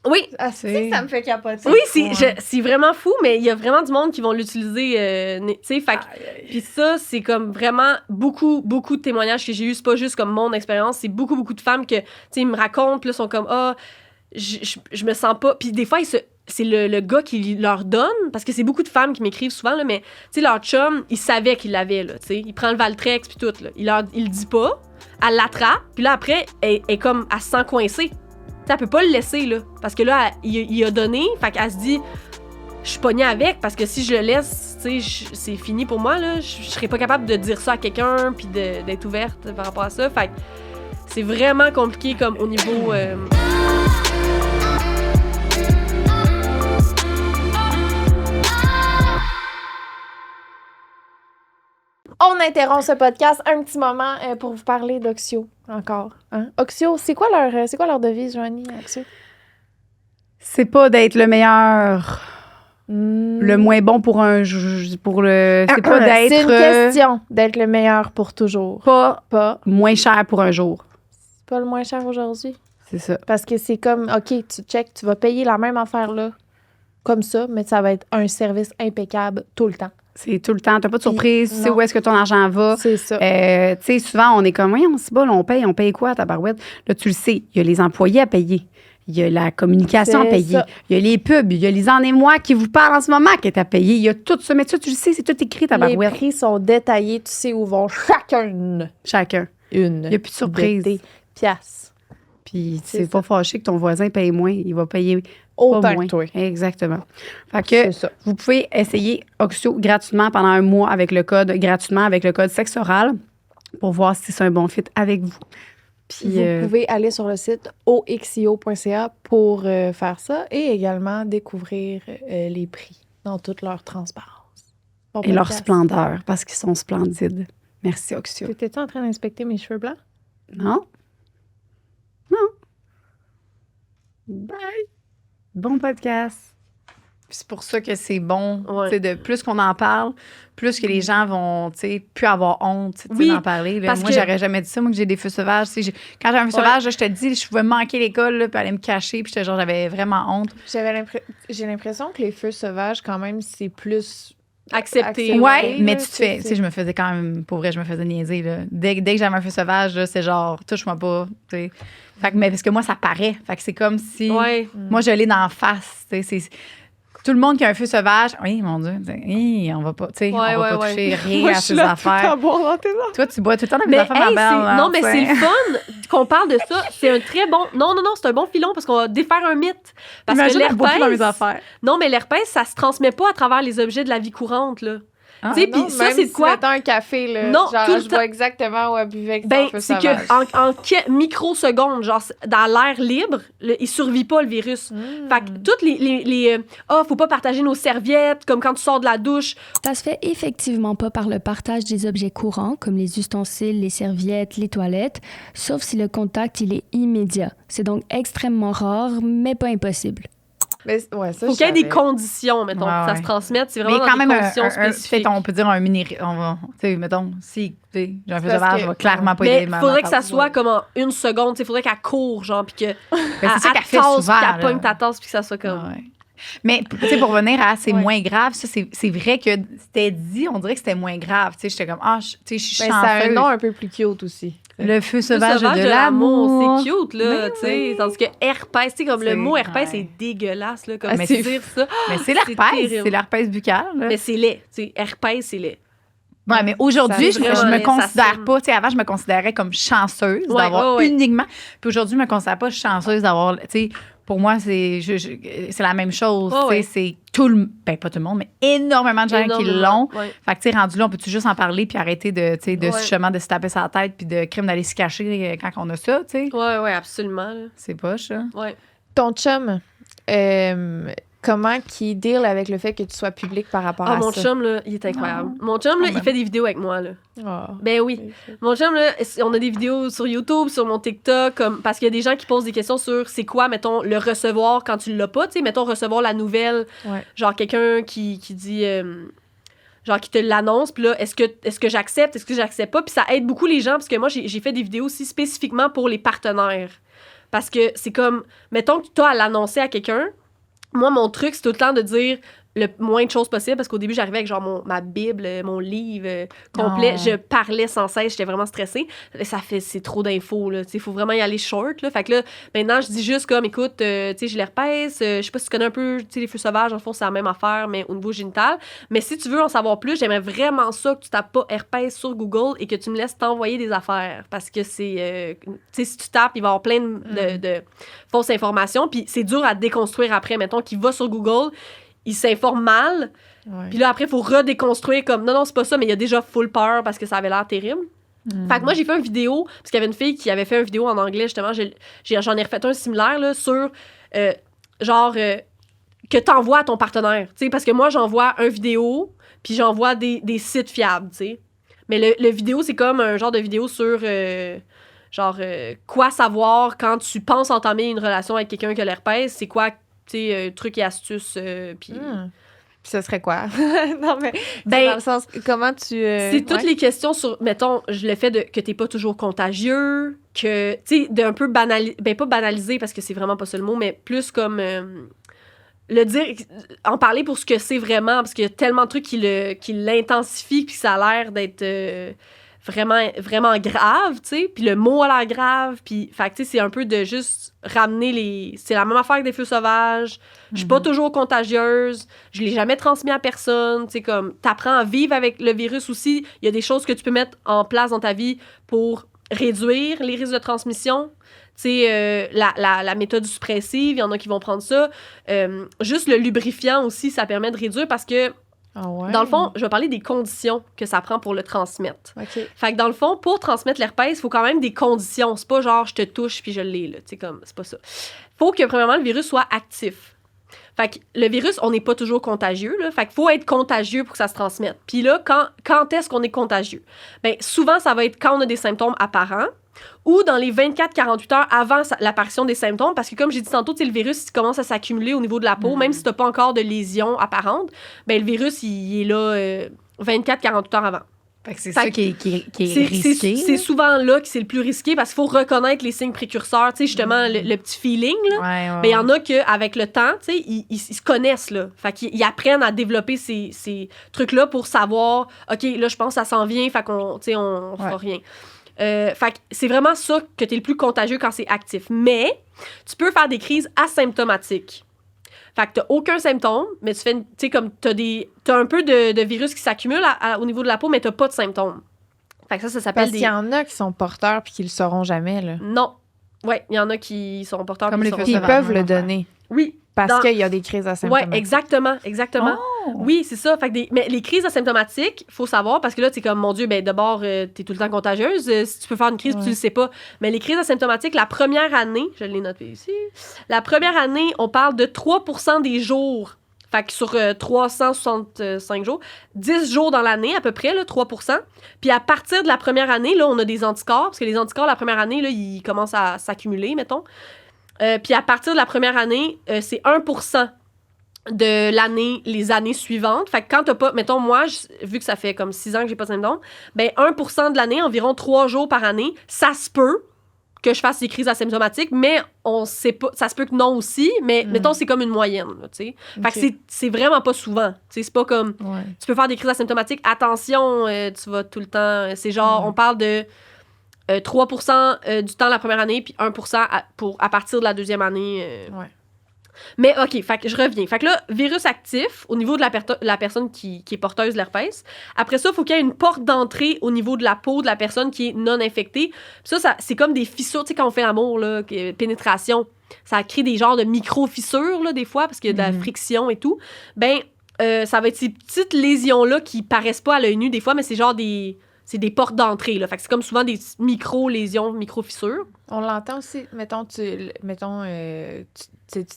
Oui. Ah, c'est ça me fait capoter. Oui, c'est vraiment fou, mais il y a vraiment du monde qui vont l'utiliser, tu sais, fait puis ça, c'est comme vraiment beaucoup de témoignages que j'ai eu, c'est pas juste comme mon expérience, c'est beaucoup de femmes que, tu sais, ils me racontent, puis là, sont comme, je me sens pas, puis des fois, c'est le gars qui leur donne, parce que c'est beaucoup de femmes qui m'écrivent souvent, là, mais, tu sais, leur chum, il savait qu'il l'avait, là, tu sais, il prend le Valtrex, puis tout, là, il le dit pas, elle l'attrape, puis là, après, elle est comme, elle se sent coincée. Elle peut pas le laisser, là. Parce que là, il a donné, fait qu'elle se dit, je suis pognée avec, parce que si je le laisse, tu sais, c'est fini pour moi, là. Je serais pas capable de dire ça à quelqu'un, puis d'être ouverte par rapport à ça. Fait que c'est vraiment compliqué, comme au niveau... On interrompt ce podcast un petit moment pour vous parler d'Oxio encore. Hein? Oxio, c'est quoi leur devise, Joanie, Oxio? C'est pas d'être le meilleur, le moins bon pour c'est pas d'être... C'est une question d'être le meilleur pour toujours. Pas moins cher pour un jour. C'est pas le moins cher aujourd'hui. C'est ça. Parce que c'est comme, OK, tu check, tu vas payer la même affaire là, comme ça, mais ça va être un service impeccable tout le temps. C'est tout le temps. T'as pas de surprise. Tu sais non. où est-ce que ton argent va. C'est ça. Tu sais, souvent, on est comme, oui, on se bat, on paye quoi, tabarouette? Là, tu le sais, il y a les employés à payer. Il y a la communication à C'est payer. ça. Il y a les pubs. Il y a les en et moi qui vous parlent en ce moment qui est à payer. Il y a tout ça. Mais ça, tu le sais, c'est tout écrit, Les tabarouette. prix sont détaillés, tu sais où vont chacun Chacun. une. Il n'y a plus de surprise. De tes piastres. Puis, C'est c'est pas fâché que ton voisin paye moins. Il va payer Autant pas moins. que toi. Exactement. Fait C'est que ça. vous pouvez essayer Oxio gratuitement pendant un mois avec le code sexe oral pour voir si c'est un bon fit avec vous. Puis, Vous pouvez aller sur le site oxio.ca pour faire ça et également découvrir les prix dans toute leur transparence. Bon et leur podcast. splendeur, parce qu'ils sont splendides. Merci, Oxio. T'étais-tu en train d'inspecter mes cheveux blancs? Non? Non. Bye. Bon podcast. Puis c'est pour ça que c'est bon. Ouais. Tu sais, de plus qu'on en parle, plus que les gens vont, tu sais, plus avoir honte, tu sais, Oui, d'en parler. Là. parce Moi, que- j'aurais jamais dit ça. Moi, que j'ai des feux sauvages. Tu sais, quand j'avais un feu Ouais. sauvage, là, je te dis, je pouvais manquer l'école, là, puis aller me cacher. Puis j'avais vraiment honte. J'ai l'impression que les feux sauvages, quand même, c'est plus... Accepté. Ouais, Ouais, mais là, tu te fais. Tu c'est- sais, je me faisais quand même, pour vrai, je me faisais niaiser. Là. Dès que j'avais un feu sauvage, là, c'est genre, touche-moi pas. Tu sais. Fait que, mais parce que moi, ça paraît. Fait que c'est comme si. Ouais. Moi, je l'ai dans la face. Tu sais, tout le monde qui a un feu sauvage, oui, mon Dieu, on va pas, tu sais, Ouais, on va ouais, pas ouais. toucher rien Moi, à je suis ses là tout le affaires. temps boire dans tes affaires. Toi, tu bois tout le temps dans mes Mais, affaires, ma hey, belle. non, mais tu sais. c'est le fun qu'on parle de ça. C'est un très bon. Non, c'est un bon filon parce qu'on va défaire un mythe. Parce Imagine, que elle boit plus dans mes l'herpès. affaires. Non, mais l'herpès, ça se transmet pas à travers les objets de la vie courante, là. Ah, tu sais, Non, puis ça, même c'est de si, quoi? mettons un café, là, Non, genre, tout le je temps. vois exactement où elle buvait avec Ben, son feu c'est sauvage. que en microsecondes, genre dans l'air libre, il survit pas le virus. Mm. Fait que toutes les faut pas partager nos serviettes, comme quand tu sors de la douche. Ça se fait effectivement pas par le partage des objets courants, comme les ustensiles, les serviettes, les toilettes, sauf si le contact il est immédiat. C'est donc extrêmement rare, mais pas impossible. Mais, ouais, ça, Faut je qu'il y ait des savais. conditions, mettons, Ouais, que ça ouais. se transmette. C'est Mais vraiment quand dans même, des conditions peut-être spécifiques. on peut dire un mini. Tu sais, mettons, si tu sais, j'ai un feu C'est parce sauvage, que- je vais clairement pas Mais aider ma faudrait que ça tante. soit comme en une seconde. Il faudrait qu'elle court, genre, puis que Ben, c'est ça elle qu'elle fait tasse, souvent. puis qu'elle là. pogne ta tasse, puis que ça soit comme... Ouais. Mais, tu sais, pour revenir à c'est Ouais. moins grave, ça, c'est vrai que c'était dit, on dirait que c'était moins grave. Tu sais, j'étais comme, tu sais, je suis Mais c'est un chanceuse. nom un peu plus cute aussi. Le feu Le sauvage, de l'amour. c'est cute, là, Ben tu sais. oui. Tandis que herpès, tu sais, comme le C'est- mot herpès, ouais. c'est dégueulasse, là, comme Ah, Mais c'est c'est- dire ça. Mais c'est terrible. l'herpès, c'est l'herpès buccal. Là. Mais c'est laid, tu sais, herpès, c'est laid. Ouais, mais aujourd'hui, Ça, je vraiment, me ça considère sonne. pas. Tu sais, avant, je me considérais comme chanceuse Ouais, d'avoir ouais, ouais. uniquement. Puis aujourd'hui, je me considère pas chanceuse d'avoir. Tu sais, pour moi, c'est la même chose. Ouais, tu sais, ouais. c'est tout le. Ben, pas tout le monde, mais énormément de gens qui Énormément, l'ont. ouais. Fait que, tu sais, rendu là, on peut-tu juste en parler puis arrêter de, tu sais, de Ouais. justement de se taper sa tête puis de crime d'aller se cacher quand on a ça, tu sais. Ouais, absolument, là. C'est poche, ça. Ouais. Ton chum, comment qu'il deal avec le fait que tu sois public par rapport Ah, à mon ça? chum, là, il est incroyable. Mon chum, là, Oh, il fait des vidéos avec moi, là. Ah. Ben oui. Mon chum, là, on a des vidéos sur YouTube, sur mon TikTok, comme, parce qu'il y a des gens qui posent des questions sur c'est quoi, mettons, le recevoir quand tu l'as pas, tu sais, mettons, recevoir la nouvelle, Ouais. genre quelqu'un qui dit, genre qui te l'annonce, puis là, est-ce que j'accepte, est-ce que j'accepte pas, puis ça aide beaucoup les gens, parce que moi, j'ai fait des vidéos aussi spécifiquement pour les partenaires. Parce que c'est comme, mettons que tu as à l'annoncer à quelqu'un, moi, mon truc, c'est tout le temps de dire le moins de choses possible, parce qu'au début, j'arrivais avec genre ma Bible, mon livre complet. Oh. Je parlais sans cesse, j'étais vraiment stressée. C'est trop d'infos, là. Il faut vraiment y aller short, là. Fait que là, maintenant, je dis juste comme, écoute, tu sais, j'ai l'herpès, je sais pas si tu connais un peu, tu sais, les feux sauvages, en fond, c'est la même affaire, mais au niveau génital. Mais si tu veux en savoir plus, j'aimerais vraiment ça que tu tapes pas herpès sur Google et que tu me laisses t'envoyer des affaires. Parce que c'est, tu sais, si tu tapes, il va y avoir plein de fausses informations, puis c'est dur à déconstruire après. Mettons qu'il va sur Google, il s'informe mal, Ouais. puis là, après, il faut redéconstruire comme non, c'est pas ça, mais il y a déjà full peur parce que ça avait l'air terrible. Fait que moi, j'ai fait une vidéo, parce qu'il y avait une fille qui avait fait une vidéo en anglais, justement, j'en ai refait un similaire, là, sur que t'envoies à ton partenaire. Tu sais, parce que moi, j'envoie une vidéo, puis j'envoie des sites fiables, tu sais. Mais le vidéo, c'est comme un genre de vidéo sur quoi savoir quand tu penses entamer une relation avec quelqu'un qui a l'herpès, c'est quoi, tu sais, trucs et astuces, puis... Puis ce serait quoi? Non, mais Ben, dans le sens, comment tu... c'est toutes les questions sur, mettons, le fait que t'es pas toujours contagieux, que, tu sais, d'un peu banaliser, ben pas banaliser parce que c'est vraiment pas ça le mot, mais plus comme en parler pour ce que c'est vraiment, parce qu'il y a tellement de trucs qui l'intensifient, puis ça a l'air d'être vraiment, vraiment grave, tu sais, puis le mot a l'air grave, puis, fait que, tu sais, c'est un peu de juste ramener c'est la même affaire que des feux sauvages, je suis pas toujours contagieuse, je l'ai jamais transmis à personne, tu sais, comme, t'apprends à vivre avec le virus aussi, il y a des choses que tu peux mettre en place dans ta vie pour réduire les risques de transmission. Tu sais, la méthode suppressive, il y en a qui vont prendre ça. Juste le lubrifiant aussi, ça permet de réduire parce que, dans le fond, je vais parler des conditions que ça prend pour le transmettre. OK. Fait que dans le fond, pour transmettre l'herpès, il faut quand même des conditions. C'est pas genre je te touche puis je l'ai, là. Tu sais, comme, c'est pas ça. Faut que, premièrement, le virus soit actif. Fait que le virus, on n'est pas toujours contagieux, là. Fait qu'il faut être contagieux pour que ça se transmette. Puis là, quand est-ce qu'on est contagieux? Bien, souvent, ça va être quand on a des symptômes apparents ou dans les 24-48 heures avant l'apparition des symptômes, parce que comme j'ai dit tantôt, le virus il commence à s'accumuler au niveau de la peau, même si tu n'as pas encore de lésions apparentes, ben le virus, il est là 24-48 heures avant. Fait que c'est ça qui est risqué. C'est souvent là que c'est le plus risqué, parce qu'il faut reconnaître les signes précurseurs, tu sais, justement, le petit feeling, là. Ben, il y en a qu'avec le temps, tu sais, ils se connaissent, là. Fait qu'ils apprennent à développer ces trucs-là pour savoir, OK, là, je pense que ça s'en vient, fait qu'on, tu sais, on fera rien. Fait que c'est vraiment ça que t'es le plus contagieux quand c'est actif. Mais tu peux faire des crises asymptomatiques. Fait que t'as aucun symptôme, mais tu fais, tu sais, comme t'as un peu de virus qui s'accumule au niveau de la peau, mais t'as pas de symptômes. Fait que ça s'appelle Parce qu'il y en a qui sont porteurs puis qui le sauront jamais, là. Non. Ouais, il y en a qui sont porteurs. Comme les Puis ils peuvent le donner. Oui. Parce qu'il y a des crises asymptomatiques. Oui, exactement. Oh! Oui, c'est ça. Fait que mais les crises asymptomatiques, faut savoir, parce que là, tu es comme, mon Dieu, ben d'abord, t'es tout le temps contagieuse. Si tu peux faire une crise, tu le sais pas. Mais les crises asymptomatiques, la première année, je l'ai noté ici, la première année, on parle de 3% des jours. Fait que sur 365 jours, 10 jours dans l'année, à peu près, là, 3%. Puis à partir de la première année, là, on a des anticorps, parce que les anticorps, la première année, là, ils commencent à s'accumuler, mettons. Puis à partir de la première année, c'est 1% de l'année, les années suivantes. Fait que quand t'as pas, mettons, moi, vu que ça fait comme 6 ans que j'ai pas de symptômes, ben 1% de l'année, environ 3 jours par année, ça se peut que je fasse des crises asymptomatiques, mais on sait pas, ça se peut que non aussi, mais mettons, c'est comme une moyenne, tu sais. Fait que c'est vraiment pas souvent, tu sais, c'est pas comme, tu peux faire des crises asymptomatiques, attention, tu vas tout le temps, c'est genre, on parle de 3% du temps la première année, puis 1% à partir de la deuxième année. Mais OK, fait que je reviens. Fait que là, virus actif au niveau de la personne qui est porteuse de l'herpès. Après ça, il faut qu'il y ait une porte d'entrée au niveau de la peau de la personne qui est non infectée. Puis ça c'est comme des fissures, tu sais, quand on fait l'amour, là, pénétration, ça crée des genres de micro-fissures, là, des fois, parce qu'il y a de la friction et tout. Ben, ça va être ces petites lésions-là qui paraissent pas à l'œil nu des fois, mais c'est genre c'est des portes d'entrée, là. Fait que c'est comme souvent des micro-lésions, micro-fissures. On l'entend aussi, mettons, tu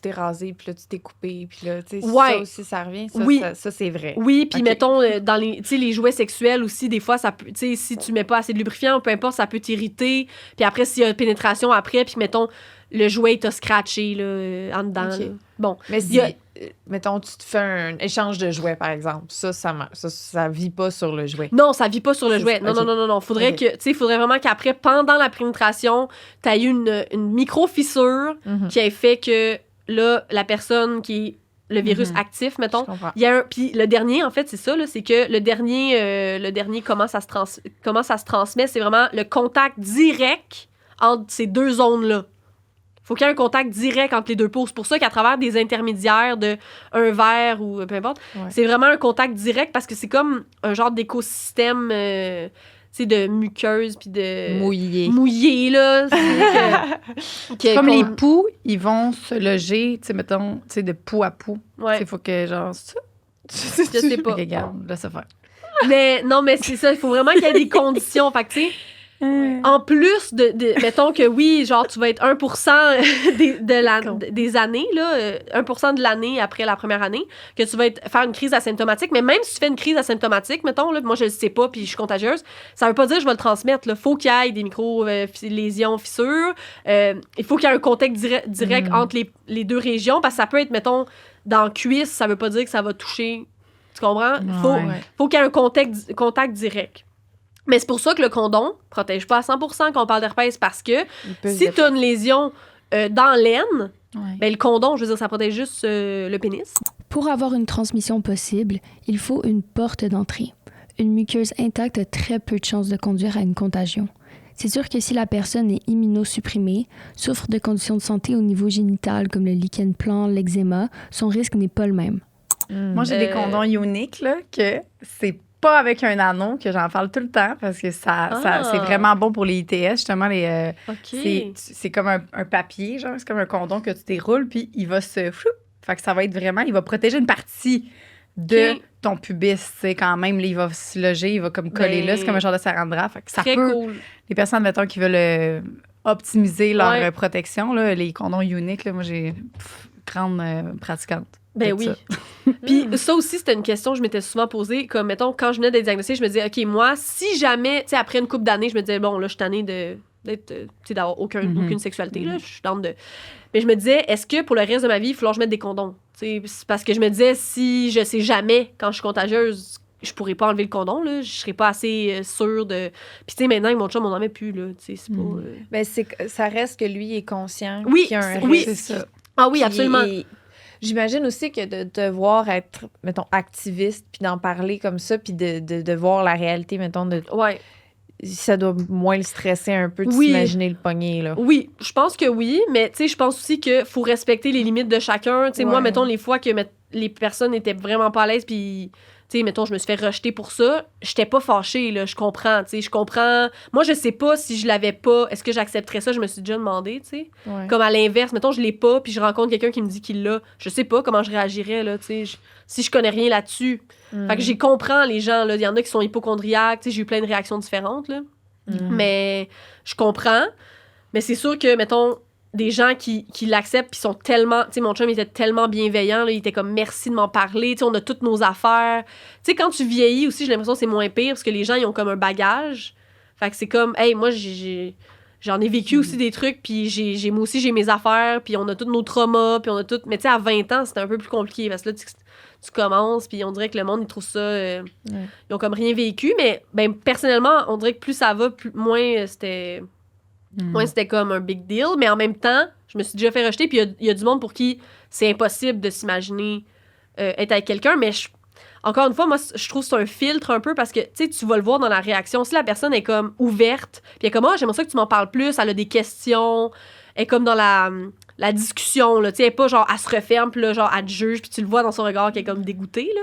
t'es rasé, puis là, tu t'es coupé, puis là, tu sais, ça aussi, ça revient. Ça, c'est vrai. Oui, puis mettons, dans les jouets sexuels aussi, des fois, ça peut, tu sais, si tu mets pas assez de lubrifiant, peu importe, ça peut t'irriter. Puis après, s'il y a pénétration après, puis mettons, le jouet t'a scratché, là, en dedans. Là. Bon. Mais si, mettons, tu te fais un échange de jouets, par exemple, ça vit pas sur le jouet. Non, ça vit pas sur le jouet. Non. Faudrait que, tu sais, faudrait vraiment qu'après, pendant la pénétration, t'as eu une micro-fissure qui ait fait que, là, la personne qui est le virus actif, mettons, il y a puis le dernier, en fait, c'est ça, là, c'est que le dernier comment ça se transmet, c'est vraiment le contact direct entre ces deux zones-là. Faut qu'il y ait un contact direct entre les deux peaux. C'est pour ça qu'à travers des intermédiaires de un verre ou peu importe, c'est vraiment un contact direct parce que c'est comme un genre d'écosystème de muqueuse puis de... Mouillé, là. Comme les poux, ils vont se loger, tu sais, mettons, tu sais, de poux à poux. Il faut que, genre... Je sais pas. Regarde, laisse faire. Mais non, mais c'est ça. Il faut vraiment qu'il y ait des conditions. Fait que, tu sais... En plus mettons que oui, genre tu vas être 1% des années, là, 1% de l'année après la première année, que tu vas faire une crise asymptomatique, mais même si tu fais une crise asymptomatique, mettons, là, moi je le sais pas puis je suis contagieuse, ça veut pas dire que je vais le transmettre. Il faut qu'il y ait des micro-lésions, fissures, il faut qu'il y ait un contact direct entre les deux régions, parce que ça peut être, mettons, dans la cuisse, ça veut pas dire que ça va toucher, tu comprends? Faut qu'il y ait un contact direct. Mais c'est pour ça que le condom protège pas à 100% quand on parle d'herpès, parce que si tu as une lésion dans l'aine, Ouais. Ben, le condom, je veux dire, ça protège juste le pénis. Pour avoir une transmission possible, il faut une porte d'entrée. Une muqueuse intacte a très peu de chances de conduire à une contagion. C'est sûr que si la personne est immunosupprimée, souffre de conditions de santé au niveau génital comme le lichen plantar, l'eczéma, son risque n'est pas le même. Moi, j'ai des condoms uniques, là, que c'est pas avec un anneau, que j'en parle tout le temps, parce que ça c'est vraiment bon pour les ITS, justement. C'est comme un papier, genre, c'est comme un condom que tu déroules, puis il va se... Fait que ça va être vraiment... Il va protéger une partie de ton pubis, tu sais, quand même. Là, il va se loger, il va comme coller là. C'est comme un genre de saran de drap. Fait que ça Très peut... cool. Les personnes, mettons, qui veulent optimiser leur protection, là, les condoms uniques, là, moi, j'ai grande pratiquante. Ben oui. Puis ça aussi, c'était une question que je m'étais souvent posée. Comme, mettons, quand je venais d'être diagnostiquée, je me disais, OK, moi, si jamais, tu sais, après une couple d'années, je me disais, bon, là, je suis tannée d'avoir aucune sexualité, là, je suis dans de... Mais je me disais, est-ce que pour le reste de ma vie, il faut que je mette des condoms? T'sais, parce que je me disais, si je sais jamais, quand je suis contagieuse, je pourrais pas enlever le condom, là, je serais pas assez sûre de... Puis tu sais, maintenant, avec mon chum, on n'en met plus, là, tu sais, c'est pas... Ben, ça reste que lui est conscient Oui, qu'il y a un oui, risque. c'est ça. Ah oui, absolument. J'imagine aussi que de devoir être, mettons, activiste, puis d'en parler comme ça, puis de voir la réalité, mettons, Ouais. ça doit moins le stresser un peu de Oui. s'imaginer le pogner, là. Oui, je pense que oui, mais tu sais, je pense aussi qu'il faut respecter les limites de chacun. Tu sais, moi, Ouais. mettons, les fois que les personnes étaient vraiment pas à l'aise, puis, tu sais, mettons, je me suis fait rejeter pour ça, j'étais pas fâchée, là, je comprends, tu sais, je comprends. Moi, je sais pas si je l'avais pas, est-ce que j'accepterais ça, je me suis déjà demandé, tu sais. Ouais. Comme à l'inverse, mettons, je l'ai pas, puis je rencontre quelqu'un qui me dit qu'il l'a, je sais pas comment je réagirais, là, tu sais, si je connais rien là-dessus. Fait que j'y comprends les gens, là, il y en a qui sont hypochondriaques, tu sais, j'ai eu plein de réactions différentes, là. Mais je comprends. Mais c'est sûr que, mettons, des gens qui l'acceptent puis sont tellement... Tu sais, mon chum, il était tellement bienveillant. Là, il était comme, merci de m'en parler. Tu sais, on a toutes nos affaires. Tu sais, quand tu vieillis aussi, j'ai l'impression que c'est moins pire parce que les gens, ils ont comme un bagage. Fait que c'est comme, hey, moi, j'en ai vécu aussi des trucs puis moi aussi, j'ai mes affaires puis on a tous nos traumas puis on a tout... Mais tu sais, à 20 ans, c'était un peu plus compliqué parce que là, tu commences, puis on dirait que le monde, il trouve ça... Ils ont comme rien vécu, mais ben, personnellement, on dirait que plus ça va, moins c'était comme un big deal. Mais en même temps, je me suis déjà fait rejeter, puis il y a du monde pour qui c'est impossible de s'imaginer être avec quelqu'un, mais encore une fois, moi, je trouve que c'est un filtre un peu parce que, tu sais, tu vas le voir dans la réaction. Si la personne est comme ouverte, puis elle est comme, ah, j'aimerais ça que tu m'en parles plus, elle a des questions, elle est comme dans la discussion, là, tu sais, elle est pas genre, elle se referme, puis là, genre, elle te juge, puis tu le vois dans son regard qu'elle est comme dégoûtée, là.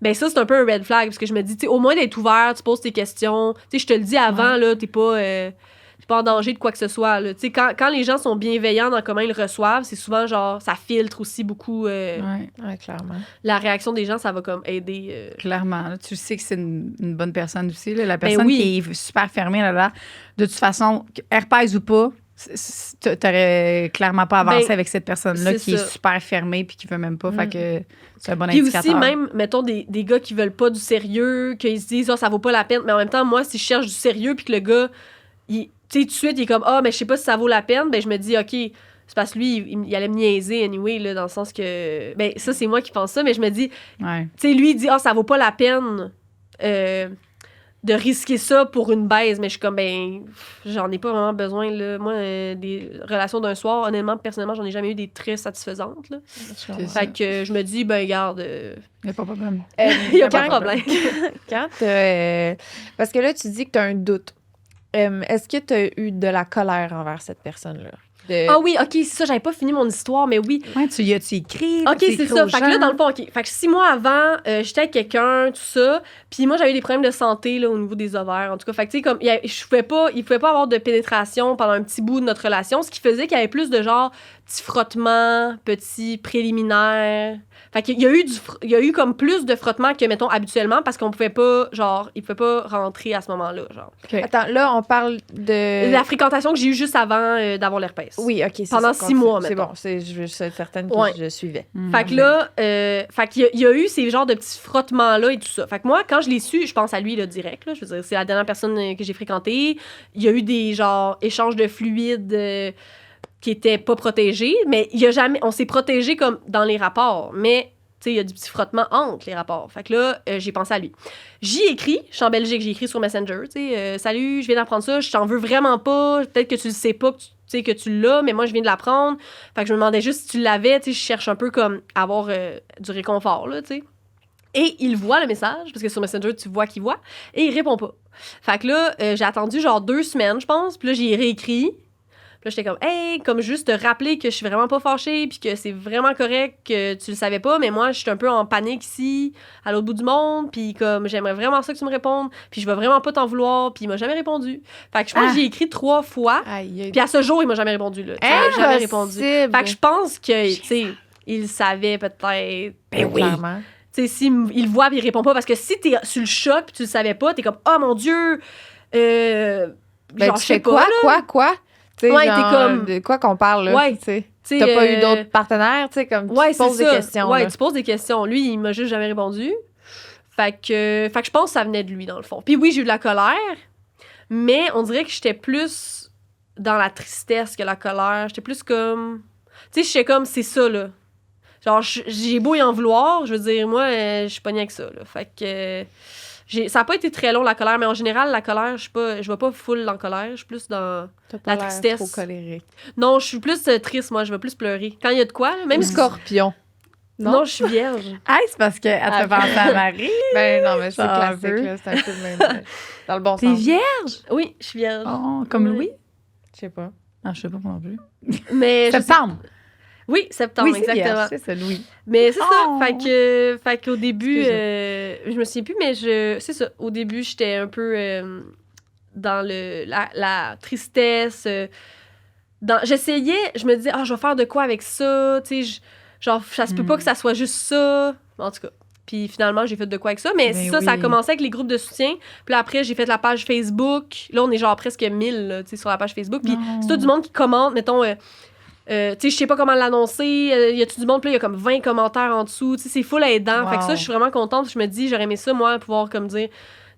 Ben ça, c'est un peu un red flag, parce que je me dis, tu sais, au moins d'être ouvert, tu poses tes questions, tu sais, je te le dis avant, là, t'es pas en danger de quoi que ce soit, là. Tu sais, quand les gens sont bienveillants dans comment ils le reçoivent, c'est souvent, genre, ça filtre aussi beaucoup Ouais, clairement. la réaction des gens, ça va comme aider. Clairement. Là, tu sais que c'est une bonne personne aussi. Là. La personne oui. qui est super fermée, là, de toute façon, herpès ou pas, t'aurais clairement pas avancé avec cette personne-là qui est super fermée puis qui veut même pas. Fait que c'est un bon indicateur. Puis aussi, même, mettons, des gars qui veulent pas du sérieux, qu'ils se disent, ça vaut pas la peine. Mais en même temps, moi, si je cherche du sérieux puis que le gars, tu sais, tout de suite, il est comme, mais je sais pas si ça vaut la peine, ben je me dis, OK, c'est parce que lui, il allait me niaiser anyway, là, dans le sens que. Ben, ça, c'est moi qui pense ça, mais je me dis, tu sais, lui, il dit, ça vaut pas la peine de risquer ça pour une baise, mais je suis comme, ben, j'en ai pas vraiment besoin, là. Moi, des relations d'un soir, honnêtement, personnellement, j'en ai jamais eu des très satisfaisantes, là. Fait que je me dis, ben, regarde. Il n'y a pas de problème. Il y a pas de problème. Parce que là, tu dis que tu as un doute. Est-ce que tu as eu de la colère envers cette personne-là? Ah oui, OK, c'est ça, j'avais pas fini mon histoire, mais oui. Ouais, tu y as-tu écrit? OK, c'est ça. Fait que là, dans le fond, OK. Fait que 6 mois avant, j'étais avec quelqu'un, tout ça. Puis moi, j'avais eu des problèmes de santé, là, au niveau des ovaires. En tout cas, fait que, tu sais, comme, il pouvait pas avoir de pénétration pendant un petit bout de notre relation, ce qui faisait qu'il y avait plus de genre, petits frottements, petits préliminaires. Fait qu'il y a eu comme plus de frottements que, mettons, habituellement, parce qu'on pouvait pas, genre, il pouvait pas rentrer à ce moment-là, genre. Okay. Attends, là, on parle de... La fréquentation que j'ai eue juste avant d'avoir l'herpès. Oui, OK, c'est pendant ça, 6 mois, c'est mettons. bon, je veux être certaine que je suivais. Fait que là, fait qu'il y a eu ces genres de petits frottements-là et tout ça. Fait que moi, quand je l'ai su, je pense à lui, là, direct, là. Je veux dire, c'est la dernière personne que j'ai fréquentée. Il y a eu des, genre, échanges de fluides qui étaient pas protégés, mais on s'est protégés comme dans les rapports. Mais il y a du petit frottement entre les rapports. Fait que là, j'ai pensé à lui. J'y écris, je suis en Belgique, j'ai écrit sur Messenger, salut, je viens d'apprendre ça, je t'en veux vraiment pas, peut-être que tu le sais pas, que tu l'as, mais moi, je viens de l'apprendre. Fait que je me demandais juste si tu l'avais, je cherche un peu comme avoir du réconfort, là, tu sais. Et il voit le message, parce que sur Messenger, tu vois qu'il voit, et il répond pas. Fait que là, j'ai attendu genre 2 semaines, je pense, puis là, j'ai réécrit. Puis là, j'étais comme, hey, comme juste te rappeler que je suis vraiment pas fâchée, puis que c'est vraiment correct, que tu le savais pas, mais moi, je suis un peu en panique ici, à l'autre bout du monde, puis comme, j'aimerais vraiment ça que tu me répondes, puis je vais vraiment pas t'en vouloir, puis il m'a jamais répondu. Fait que je pense que j'ai écrit 3 fois, puis à ce jour, il m'a jamais répondu, là. Il m'a jamais répondu. Fait que je pense que, tu sais, il savait peut-être. Ben oui. Clairement. Tu sais, s'il le voit, puis il répond pas, parce que si t'es sur le choc, puis tu le savais pas, t'es comme, oh mon Dieu, ben, genre, tu fais quoi? T'sais, ouais, genre, t'es comme... De quoi qu'on parle, là? Ouais. T'as pas eu d'autres partenaires, tu sais, comme tu poses des questions. Ouais, là. tu poses des questions. Lui, il m'a juste jamais répondu. Fait que je pense que ça venait de lui, dans le fond. Puis oui, j'ai eu de la colère, mais on dirait que j'étais plus dans la tristesse que la colère. J'étais plus comme... Tu sais, j'étais comme, c'est ça, là. Genre, j'ai beau y en vouloir, je veux dire, moi, je suis pognée avec ça, là. Fait que... ça n'a pas été très long, la colère, mais en général, la colère, je vais pas full en colère, je suis plus dans la tristesse. Trop colérique. Non, je suis plus triste, moi, je vais plus pleurer. Quand il y a de quoi, là, même Scorpion. Non, je suis vierge. Ah, c'est parce qu'elle te fait penser à Marie. Ben non, mais c'est Ça classique, veut. là, c'est un peu le même. Dans le bon T'es sens. vierge? Oui, je suis vierge. Oh, comme Oui. Louis? Je sais pas. Non, je sais pas moi non plus. Mais je sais- Septembre. Oui, septembre, Oui, c'est exactement. vierge, c'est ça, Louis. Mais c'est Oh. ça. Fait qu'au début, je me souviens plus, mais c'est ça. Au début, j'étais un peu dans la tristesse. J'essayais, je me disais, je vais faire de quoi avec ça? Tu sais, genre, ça se peut pas que ça soit juste ça. En tout cas. Puis finalement, j'ai fait de quoi avec ça. Mais Ben ça a oui. commencé avec les groupes de soutien. Puis là, après, j'ai fait la page Facebook. Là, on est genre presque 1000 là, tu sais, sur la page Facebook. Puis Non. c'est tout du monde qui commente, mettons... tu sais, je sais pas comment l'annoncer. Y a-tu du monde? Puis là, il y a comme 20 commentaires en dessous. Tu sais, c'est full aidant. Wow. Fait que ça, je suis vraiment contente. Je me dis, j'aurais aimé ça, moi, pouvoir comme dire...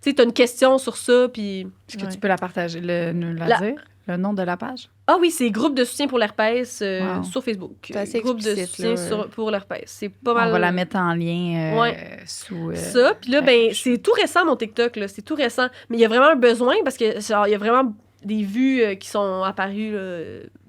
Tu sais, t'as une question sur ça, puis... Est-ce que tu peux la partager, nous la dire? Le nom de la page? Ah oui, c'est groupe de soutien pour l'herpès Wow. sur Facebook. C'est assez Groupe de explicite, soutien là. pour l'herpès. C'est pas mal... On va la mettre en lien sous... ça. Puis là, ben, c'est tout récent, mon TikTok, là. C'est tout récent. Mais il y a vraiment un besoin, parce que genre, il y a vraiment des vues qui sont apparues, là.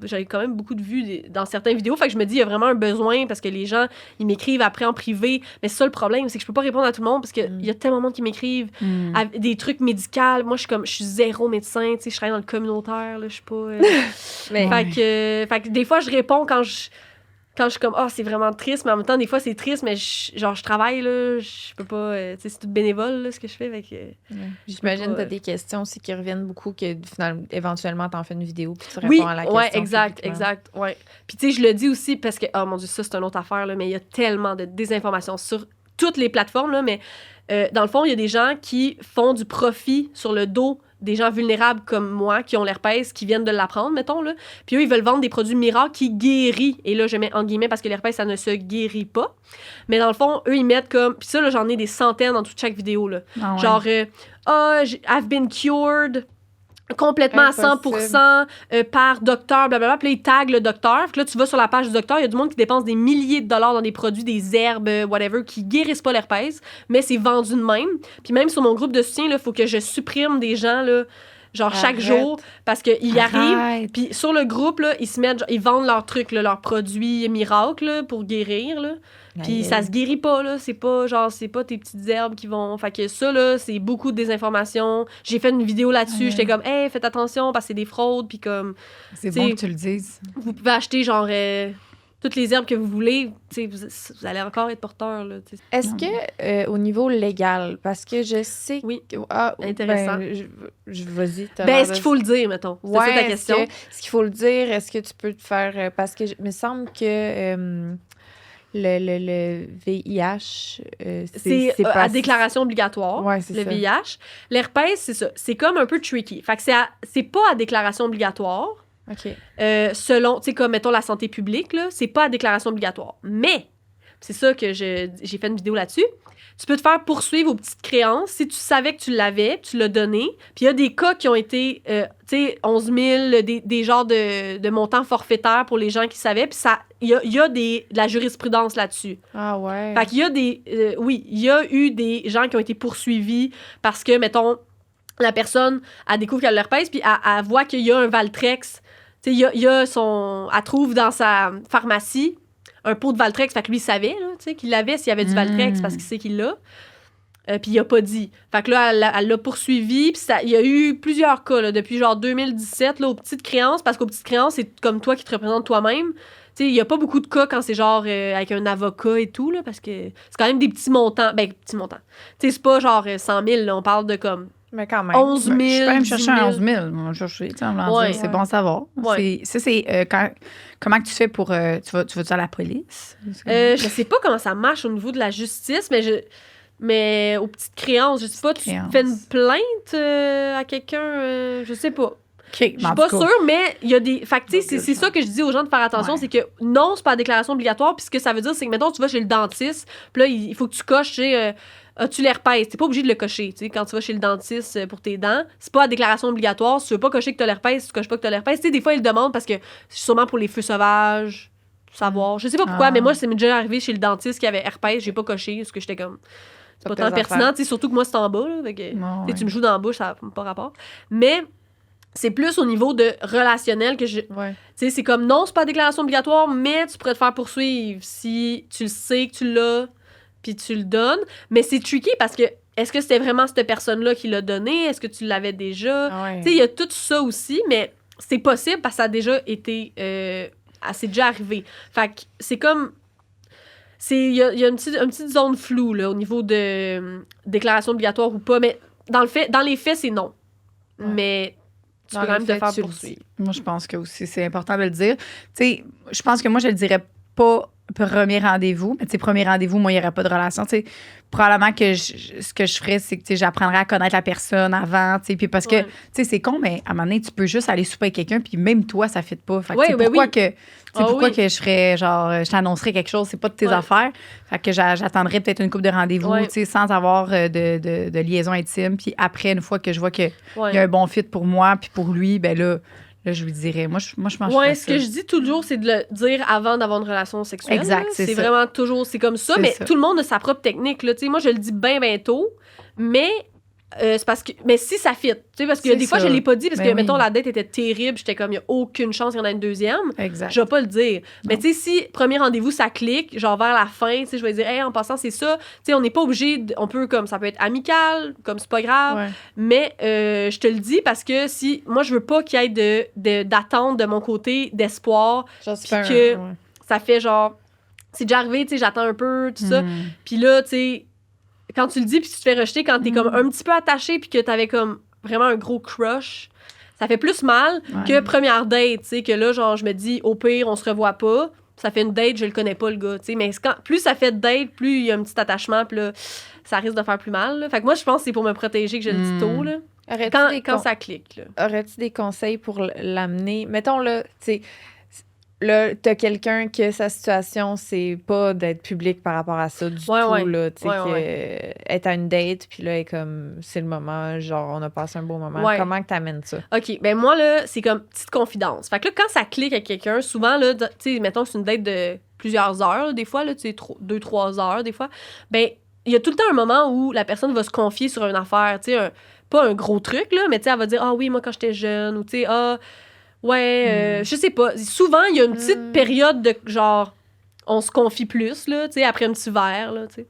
J'avais quand même beaucoup de vues dans certaines vidéos. Fait que je me dis, il y a vraiment un besoin, parce que les gens, ils m'écrivent après en privé. Mais c'est ça le problème, c'est que je peux pas répondre à tout le monde, parce qu'il y a tellement de monde qui m'écrivent à des trucs médicaux. Moi, je suis zéro médecin, tu sais, je travaille dans le communautaire, là, je suis pas... Mais fait que des fois, je réponds quand je suis comme, c'est vraiment triste, mais en même temps, des fois, c'est triste, mais je travaille, là, je peux pas, tu sais, c'est tout bénévole, là, ce que je fais, fait que... j'imagine que pas, t'as des questions aussi qui reviennent beaucoup, que finalement, éventuellement, t'en fais une vidéo puis tu réponds Oui, à la question. ouais, exact, publiquement. exact, ouais. Puis tu sais, je le dis aussi parce que, oh mon Dieu, ça, c'est une autre affaire, là, mais il y a tellement de désinformation sur toutes les plateformes, là, mais dans le fond, il y a des gens qui font du profit sur le dos des gens vulnérables comme moi, qui ont l'herpès, qui viennent de l'apprendre, mettons, là. Puis eux, ils veulent vendre des produits miracles qui guérissent. Et là, je mets en guillemets parce que l'herpès, ça ne se guérit pas. Mais dans le fond, eux, ils mettent comme... Puis ça, là, j'en ai des centaines dans toute chaque vidéo, là. Ah ouais. Genre, I've been cured... complètement Impossible. à 100% par docteur, blablabla. Puis là, ils taguent le docteur. Puis là, tu vas sur la page du docteur, il y a du monde qui dépense des milliers de dollars dans des produits, des herbes, whatever, qui guérissent pas l'herpès, mais c'est vendu de même. Puis même sur mon groupe de soutien, il faut que je supprime des gens, là, genre chaque Arrête. jour, parce qu'ils arrivent. Arrête. Puis sur le groupe, là, ils se mettent, genre, ils vendent leurs trucs, là, leurs produits miracles là, pour guérir, là. Puis Aïe, ça aïe. se guérit pas, là. C'est pas tes petites herbes qui vont... Fait que ça, là, c'est beaucoup de désinformation. J'ai fait une vidéo là-dessus. J'étais comme, hey, faites attention parce que c'est des fraudes. Puis comme, C'est t'sais, bon que tu le dises. vous pouvez acheter, genre, toutes les herbes que vous voulez. Tu sais, vous allez encore être porteur, là. T'sais. Est-ce que, au niveau légal, parce que je sais Oui. que... Intéressant. Vas-y, t'as Ben, l'air est-ce de- qu'il faut le dire, mettons? C'est ça ta est-ce question? est-ce qu'il faut le dire? Est-ce que tu peux te faire... parce que il me semble que le VIH, C'est pas... à déclaration obligatoire, Ouais, c'est le ça. VIH. L'herpès, c'est ça. C'est comme un peu tricky. Fait que c'est pas à déclaration obligatoire. OK. Selon, tu sais, comme, mettons, la santé publique, là, c'est pas à déclaration obligatoire. Mais, c'est ça que j'ai fait une vidéo là-dessus. Tu peux te faire poursuivre aux petites créances si tu savais que tu l'avais, tu l'as donné. Puis il y a des cas qui ont été, tu sais, 11 000, des genres de montants forfaitaires pour les gens qui savaient. Puis il y a de la jurisprudence là-dessus. Ah ouais. Fait qu'il y a il y a eu des gens qui ont été poursuivis parce que, mettons, la personne, elle découvre qu'elle a l'herpès, puis elle voit qu'il y a un Valtrex. Tu sais, elle trouve dans sa pharmacie un pot de Valtrex, fait que lui, il savait là, qu'il l'avait s'il y avait du Valtrex parce qu'il sait qu'il l'a. Puis il a pas dit. Fait que là, elle l'a poursuivi. Puis il y a eu plusieurs cas là, depuis genre 2017 là, aux petites créances, parce qu'aux petites créances, c'est comme toi qui te représentes toi-même. Il n'y a pas beaucoup de cas quand c'est genre avec un avocat et tout, là, parce que c'est quand même des petits montants. Ben, petits montants. Tu sais, c'est pas genre 100 000, là, on parle de comme Mais quand même. 11 000. Je peux même chercher 10 000. un 11 000. On va chercher, Ouais. c'est bon à savoir. Ouais. Comment que tu fais pour... tu vas-tu à la police? Je sais pas comment ça marche au niveau de la justice, mais aux petites créances, je sais pas, tu créances. fais une plainte à quelqu'un, je sais pas. OK, Je suis pas sûre, mais il y a des... Fait que, tu sais, c'est ça que je dis aux gens de faire attention, Ouais. c'est que non, c'est pas la déclaration obligatoire, puis ce que ça veut dire, c'est que, mettons, tu vas chez le dentiste, puis là, il faut que tu coches, tu sais, as-tu l'herpès? T'es pas obligé de le cocher, tu sais, quand tu vas chez le dentiste pour tes dents. C'est pas la déclaration obligatoire. Si tu veux pas cocher que t'as l'herpès, tu coches pas que t'as l'herpès. Tu sais, des fois, ils le demandent parce que c'est sûrement pour les feux sauvages, savoir. Je sais pas pourquoi, mais moi, c'est déjà arrivé chez le dentiste qui avait herpès, j'ai pas coché, parce que j'étais comme... C'est pas tant pertinent, tu sais, surtout que moi, c'est en bas, là, fait que, Non, tu sais, tu me joues dans la bouche, ça n'a pas rapport. Mais c'est plus au niveau de relationnel que je... Ouais. Tu sais, c'est comme, non, c'est pas la déclaration obligatoire, mais tu pourrais te faire poursuivre si tu le sais que tu l'as, puis tu le donnes. Mais c'est tricky parce que, est-ce que c'était vraiment cette personne-là qui l'a donné? Est-ce que tu l'avais déjà? Ah ouais. Tu sais, il y a tout ça aussi, mais c'est possible parce que ça a déjà été... c'est déjà arrivé. Fait que c'est comme... Il y a une petite zone floue, là, au niveau de déclaration obligatoire ou pas, mais dans les faits, c'est non. Ouais. Mais tu Dans peux quand les même te faits, faire tu le poursuivre. Moi, je pense que aussi, c'est important de le dire. Tu sais, je pense que moi, je le dirais pas premier rendez-vous, mais tu sais, premier rendez-vous, moi, il n'y aurait pas de relation. Tu sais, probablement que ce que je ferais, c'est que tu sais, j'apprendrais à connaître la personne avant, tu sais, puis parce que, Ouais. tu sais, c'est con, mais à un moment donné, tu peux juste aller souper avec quelqu'un, puis même toi, ça ne fit pas. Fait que, Ouais, tu sais, ben pourquoi oui. que... Tu sais, Ah pourquoi oui. que je ferais, genre, je t'annoncerais quelque chose, c'est pas de tes Ouais. affaires. Fait que j'attendrais peut-être une couple de rendez-vous, Ouais. tu sais, sans avoir de liaison intime. Puis après, une fois que je vois qu'il Ouais. y a un bon fit pour moi, puis pour lui, ben là, je lui dirais. Moi, je pense Ouais, que ce que je dis toujours, c'est de le dire avant d'avoir une relation sexuelle. Exact, là. c'est C'est ça. vraiment toujours, c'est comme ça, C'est mais ça. tout le monde a sa propre technique, là. Tu sais, moi, je le dis bien tôt, mais c'est parce que... Mais si ça fit, tu sais, parce que C'est des fois, ça. je l'ai pas dit, parce Ben que, oui. mettons, la date était terrible, j'étais comme, il y a aucune chance qu'il y en ait une deuxième. Exact. Je vais pas le dire. Mais tu sais, si premier rendez-vous, ça clique, genre vers la fin, tu sais, je vais dire, hey, en passant, c'est ça. Tu sais, on n'est pas obligé, on peut, comme, ça peut être amical, comme c'est pas grave. Ouais. Mais je te le dis parce que si, moi, je veux pas qu'il y ait d'attente de mon côté, d'espoir. Genre, Puis c'est que- ouais. Ça fait genre, c'est déjà arrivé, tu sais, j'attends un peu, tout ça. Mm. Puis là, tu sais, quand tu le dis, puis tu te fais rejeter, quand t'es comme un petit peu attaché, puis que t'avais comme vraiment un gros crush, ça fait plus mal Ouais. que première date, tu sais, que là, genre, je me dis, au pire, on se revoit pas. Ça fait une date, je le connais pas, le gars, tu sais. Mais plus ça fait de date, plus il y a un petit attachement, puis là, ça risque de faire plus mal. Là. Fait que moi, je pense que c'est pour me protéger que je le dis tôt, là. Quand ça clique, là. Aurais-tu des conseils pour l'amener? Mettons, là, tu sais, là, t'as quelqu'un que sa situation, c'est pas d'être public par rapport à ça du Ouais, tout, ouais. là. Tu sais, Ouais, être à une date, puis là, elle est comme, c'est le moment, genre, on a passé un beau moment. Ouais. Comment que t'amènes ça? OK, ben moi, là, c'est comme petite confidence. Fait que là, quand ça clique avec quelqu'un, souvent, là, tu sais, mettons que c'est une date de plusieurs heures, là, des fois, là, tu sais, 2-3 heures, des fois, ben, il y a tout le temps un moment où la personne va se confier sur une affaire, tu sais, pas un gros truc, là, mais tu sais, elle va dire « Ah oui, moi, quand j'étais jeune », ou tu sais « Ah, ouais, je sais pas ». Souvent, il y a une petite période de, genre, on se confie plus, là, tu sais, après un petit verre, là, tu sais.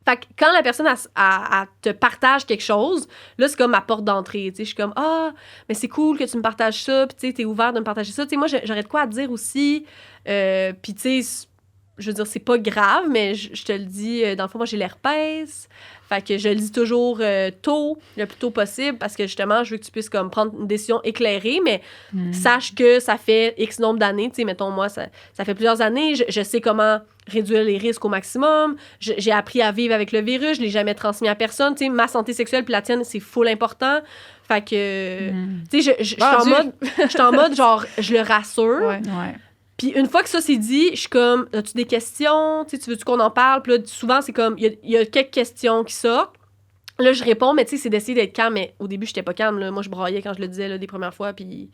Fait que quand la personne elle te partage quelque chose, là, c'est comme ma porte d'entrée. Tu sais, je suis comme, ah, mais c'est cool que tu me partages ça, puis tu sais, t'es ouvert de me partager ça. Tu sais, moi, j'aurais de quoi à te dire aussi. Puis, tu sais, je veux dire, c'est pas grave, mais je te le dis, dans le fond, moi, j'ai l'herpès. Fait que je le dis toujours tôt, le plus tôt possible, parce que justement, je veux que tu puisses comme prendre une décision éclairée, mais sache que ça fait X nombre d'années. Tu sais, mettons, moi, ça fait plusieurs années. Je sais comment réduire les risques au maximum. J'ai appris à vivre avec le virus. Je l'ai jamais transmis à personne. Tu sais, ma santé sexuelle puis la tienne, c'est full important. Fait que, tu sais, je suis en mode, genre, je le rassure. Ouais. Ouais. Puis une fois que ça c'est dit, je suis comme, as-tu des questions? Tu veux-tu qu'on en parle? Puis là, souvent, c'est comme, il y a quelques questions qui sortent. Là, je réponds, mais tu sais, c'est d'essayer d'être calme. Mais au début, j'étais pas calme. Là. Moi, je braillais quand je le disais là, des premières fois. Puis...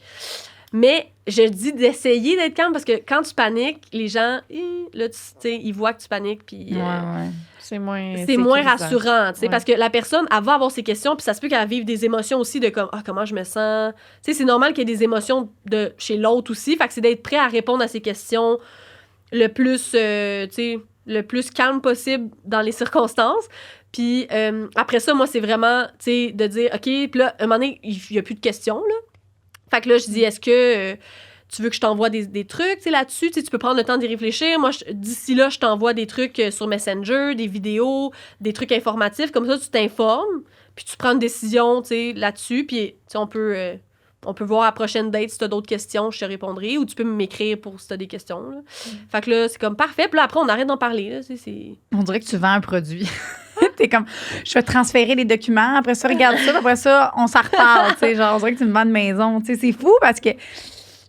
Mais je dis d'essayer d'être calme parce que quand tu paniques, les gens, là, tu sais, ils voient que tu paniques. Puis c'est moins rassurant. Tu sais, parce que la personne, elle va avoir ses questions. Puis ça se peut qu'elle vive des émotions aussi de comme, comment je me sens. Tu sais, c'est normal qu'il y ait des émotions de chez l'autre aussi. Fait que c'est d'être prêt à répondre à ces questions le plus, tu sais, le plus calme possible dans les circonstances. Puis après ça, moi, c'est vraiment, tu sais, de dire, OK, puis là, à un moment donné, il n'y a plus de questions, là. Fait que là, je dis, est-ce que tu veux que je t'envoie des trucs, tu sais, là-dessus? Tu sais, tu peux prendre le temps d'y réfléchir. Moi, d'ici là, je t'envoie des trucs sur Messenger, des vidéos, des trucs informatifs. Comme ça, tu t'informes, puis tu prends une décision, tu sais, là-dessus. Puis, tu sais, on peut voir à la prochaine date si tu as d'autres questions, je te répondrai. Ou tu peux m'écrire pour si tu as des questions, là. Fait que là, c'est comme parfait. Puis là, après, on arrête d'en parler, là. On dirait que tu vends un produit. T'es comme, je vais transférer les documents, après ça, regarde ça, après ça, on s'en reparle, tu sais, genre, on dirait que tu me vends de maison, tu sais, c'est fou parce que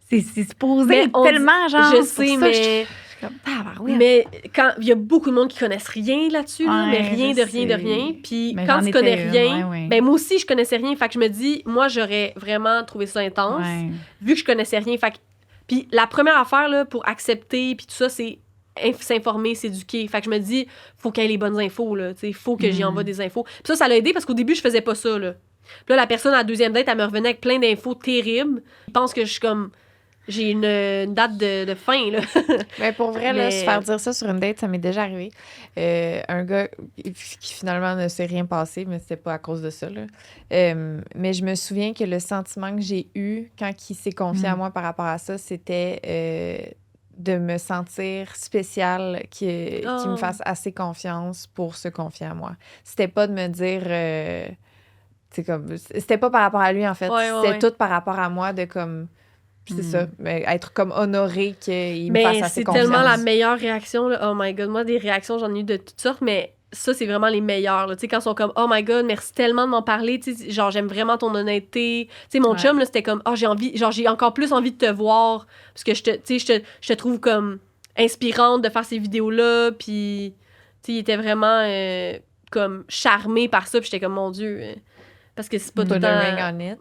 c'est supposé tellement, genre, je sais, mais... Mais quand il y a beaucoup de monde qui connaissent rien là-dessus, là, mais rien de rien. Puis quand tu connais rien, ben moi aussi, je connaissais rien. Fait que je me dis, moi, j'aurais vraiment trouvé ça intense, vu que je connaissais rien. Fait que... Puis la première affaire, là, pour accepter, puis tout ça, c'est s'informer, s'éduquer. Fait que je me dis, faut qu'il y ait les bonnes infos, là. Tu sais, faut que j'y envoie des infos. Puis ça l'a aidé parce qu'au début, je faisais pas ça, là. Puis là, la personne à la deuxième date, elle me revenait avec plein d'infos terribles. Je pense que je suis comme... J'ai une date de fin, là. Mais pour vrai, là, se faire dire ça sur une date, ça m'est déjà arrivé. Un gars qui finalement ne s'est rien passé, mais c'était pas à cause de ça, là. Mais je me souviens que le sentiment que j'ai eu quand il s'est confié à moi par rapport à ça, c'était de me sentir spéciale, qui me fasse assez confiance pour se confier à moi. C'était pas de me dire... c'était pas par rapport à lui, en fait. C'était tout par rapport à moi, de comme... C'est ça, mais être comme honoré qu'il me fasse assez confiance. C'est tellement la meilleure réaction, là. Oh my God, moi, des réactions, j'en ai eu de toutes sortes, mais ça, c'est vraiment les meilleures, là. Tu sais, quand ils sont comme, oh my God, merci tellement de m'en parler, tu sais, genre, j'aime vraiment ton honnêteté. Tu sais, mon chum, là, c'était comme, oh, j'ai encore plus envie de te voir, parce que je te trouve comme inspirante de faire ces vidéos-là, puis, tu sais, il était vraiment comme charmé par ça, puis j'étais comme, mon Dieu, parce que c'est pas tout le temps...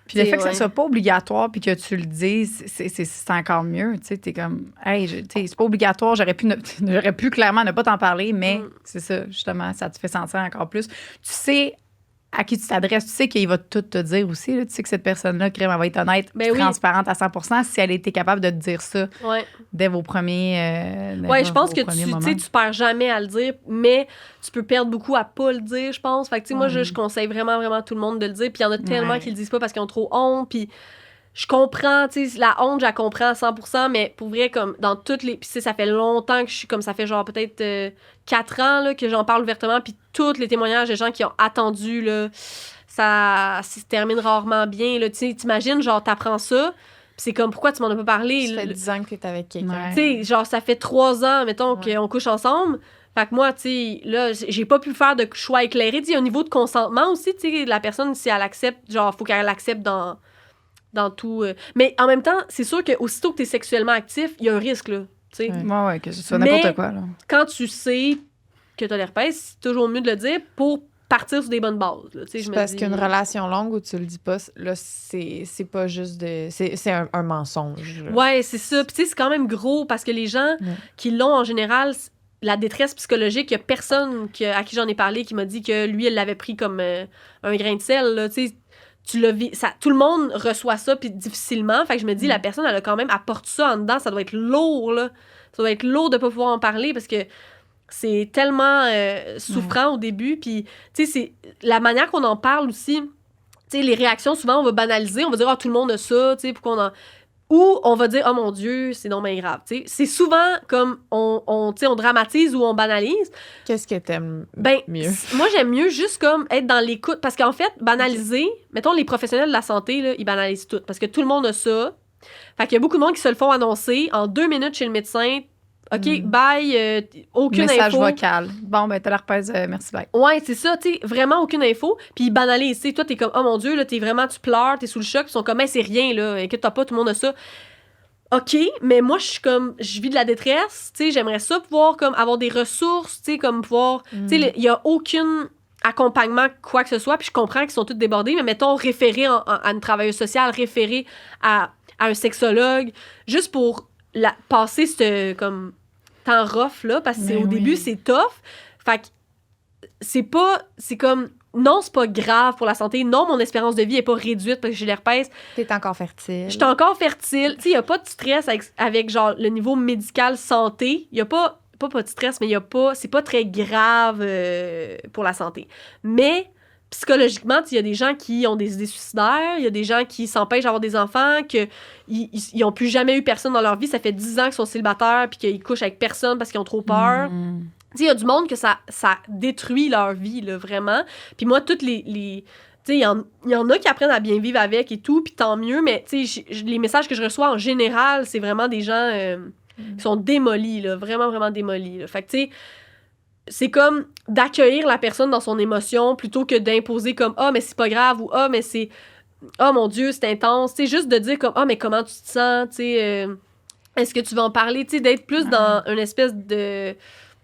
Puis le fait que ça soit pas obligatoire puis que tu le dises, c'est encore mieux. Tu sais, t'es comme, hey, c'est pas obligatoire, j'aurais pu clairement ne pas t'en parler, mais c'est ça, justement, ça te fait sentir encore plus. Tu sais à qui tu t'adresses, tu sais qu'il va tout te dire aussi. Là. Tu sais que cette personne-là, elle va être honnête, transparente à 100% si elle était capable de te dire ça dès vos premiers je pense que tu perds jamais à le dire, mais tu peux perdre beaucoup à pas le dire, je pense. Fait que, moi, je conseille vraiment, vraiment tout le monde de le dire. Puis il y en a tellement qui le disent pas parce qu'ils ont trop honte. Puis je comprends, tu sais, la honte, je la comprends à 100%, mais pour vrai, comme dans toutes les... Puis ça fait longtemps que je suis comme, ça fait genre peut-être 4 ans là, que j'en parle ouvertement, puis tous les témoignages de gens qui ont attendu, là, ça se termine rarement bien, là. Tu sais, t'imagines, genre, t'apprends ça, puis c'est comme, pourquoi tu m'en as pas parlé? Ça fait 10 ans que t'es avec quelqu'un. Tu sais, genre, ça fait 3 ans, mettons, qu'on couche ensemble. Fait que moi, tu sais, là, j'ai pas pu faire de choix éclairé. Tu sais, au niveau de consentement aussi, tu sais, la personne, si elle accepte, genre, faut qu'elle l'accepte dans tout. Mais en même temps, c'est sûr qu'aussitôt que tu es sexuellement actif, il y a un risque, là. Tu sais. Ouais, que ce soit n'importe quoi, là. Quand tu sais que tu as l'herpès, c'est toujours mieux de le dire pour partir sur des bonnes bases. Là, parce qu'une relation longue où tu le dis pas, là, c'est pas juste de... C'est un mensonge. Là. Ouais, c'est ça. Puis tu sais, c'est quand même gros parce que les gens qui l'ont en général... La détresse psychologique, il y a personne à qui j'en ai parlé qui m'a dit que lui, elle l'avait pris comme un grain de sel, là, tu sais. Tu l'as vu, tout le monde reçoit ça, puis difficilement. Fait que je me dis, la personne, elle a quand même apporte ça en dedans. Ça doit être lourd, là. Ça doit être lourd de pas pouvoir en parler parce que c'est tellement souffrant au début. Puis, tu sais, c'est la manière qu'on en parle aussi. Tu sais, les réactions, souvent, on va banaliser. On va dire, tout le monde a ça, tu sais, pourquoi on en... Ou on va dire, oh mon Dieu, c'est non mais grave. T'sais. C'est souvent comme on dramatise ou on banalise. Qu'est-ce que t'aimes mieux? Moi, j'aime mieux juste comme être dans l'écoute. Parce qu'en fait, banaliser, mettons les professionnels de la santé, là, ils banalisent tout. Parce que tout le monde a ça. Fait qu'il y a beaucoup de monde qui se le font annoncer en 2 minutes chez le médecin. OK, bye, aucune message info. vocal. Bon, ben, t'as l'herpès, merci, bye. Ouais, c'est ça, tu sais, vraiment aucune info. Puis ils banalisent, tu sais, toi, t'es comme, oh mon Dieu, là, tu pleures, t'es sous le choc. Ils sont comme, c'est rien, là, inquiète-toi pas, tout le monde a ça. OK, mais moi, je vis de la détresse, tu sais, j'aimerais ça pouvoir, comme, avoir des ressources, tu sais, comme pouvoir, tu sais, il y a aucun accompagnement, quoi que ce soit, puis je comprends qu'ils sont tous débordés, mais mettons, référer à une travailleuse sociale, référer à un sexologue, juste pour passer ce, comme, temps rough, là, parce que au début, c'est tough, fait que c'est comme... Non, c'est pas grave pour la santé. Non, mon espérance de vie est pas réduite parce que j'ai l'herpès. T'es encore fertile. Je suis encore fertile. Tu sais, il n'y a pas de stress avec genre le niveau médical santé. Il n'y a pas de stress, mais c'est pas très grave pour la santé. Mais psychologiquement, il y a des gens qui ont des idées suicidaires, il y a des gens qui s'empêchent d'avoir des enfants, qu'ils n'ont plus jamais eu personne dans leur vie. Ça fait 10 ans qu'ils sont célibataires puis qu'ils couchent avec personne parce qu'ils ont trop peur. Il y a du monde que ça détruit leur vie, là, vraiment. Puis moi, toutes les tu sais, il y en a qui apprennent à bien vivre avec et tout, puis tant mieux, mais tu sais, les messages que je reçois en général, c'est vraiment des gens qui sont démolis, là, vraiment, vraiment démolis. Là. Fait que, tu sais, c'est comme d'accueillir la personne dans son émotion plutôt que d'imposer comme « Ah, mais c'est pas grave » ou « Ah, mais c'est... Ah, mon Dieu, c'est intense. » Tu sais, juste de dire comme « Ah, mais comment tu te sens? » Tu sais, est-ce que tu veux en parler? Tu sais, d'être plus dans une espèce de...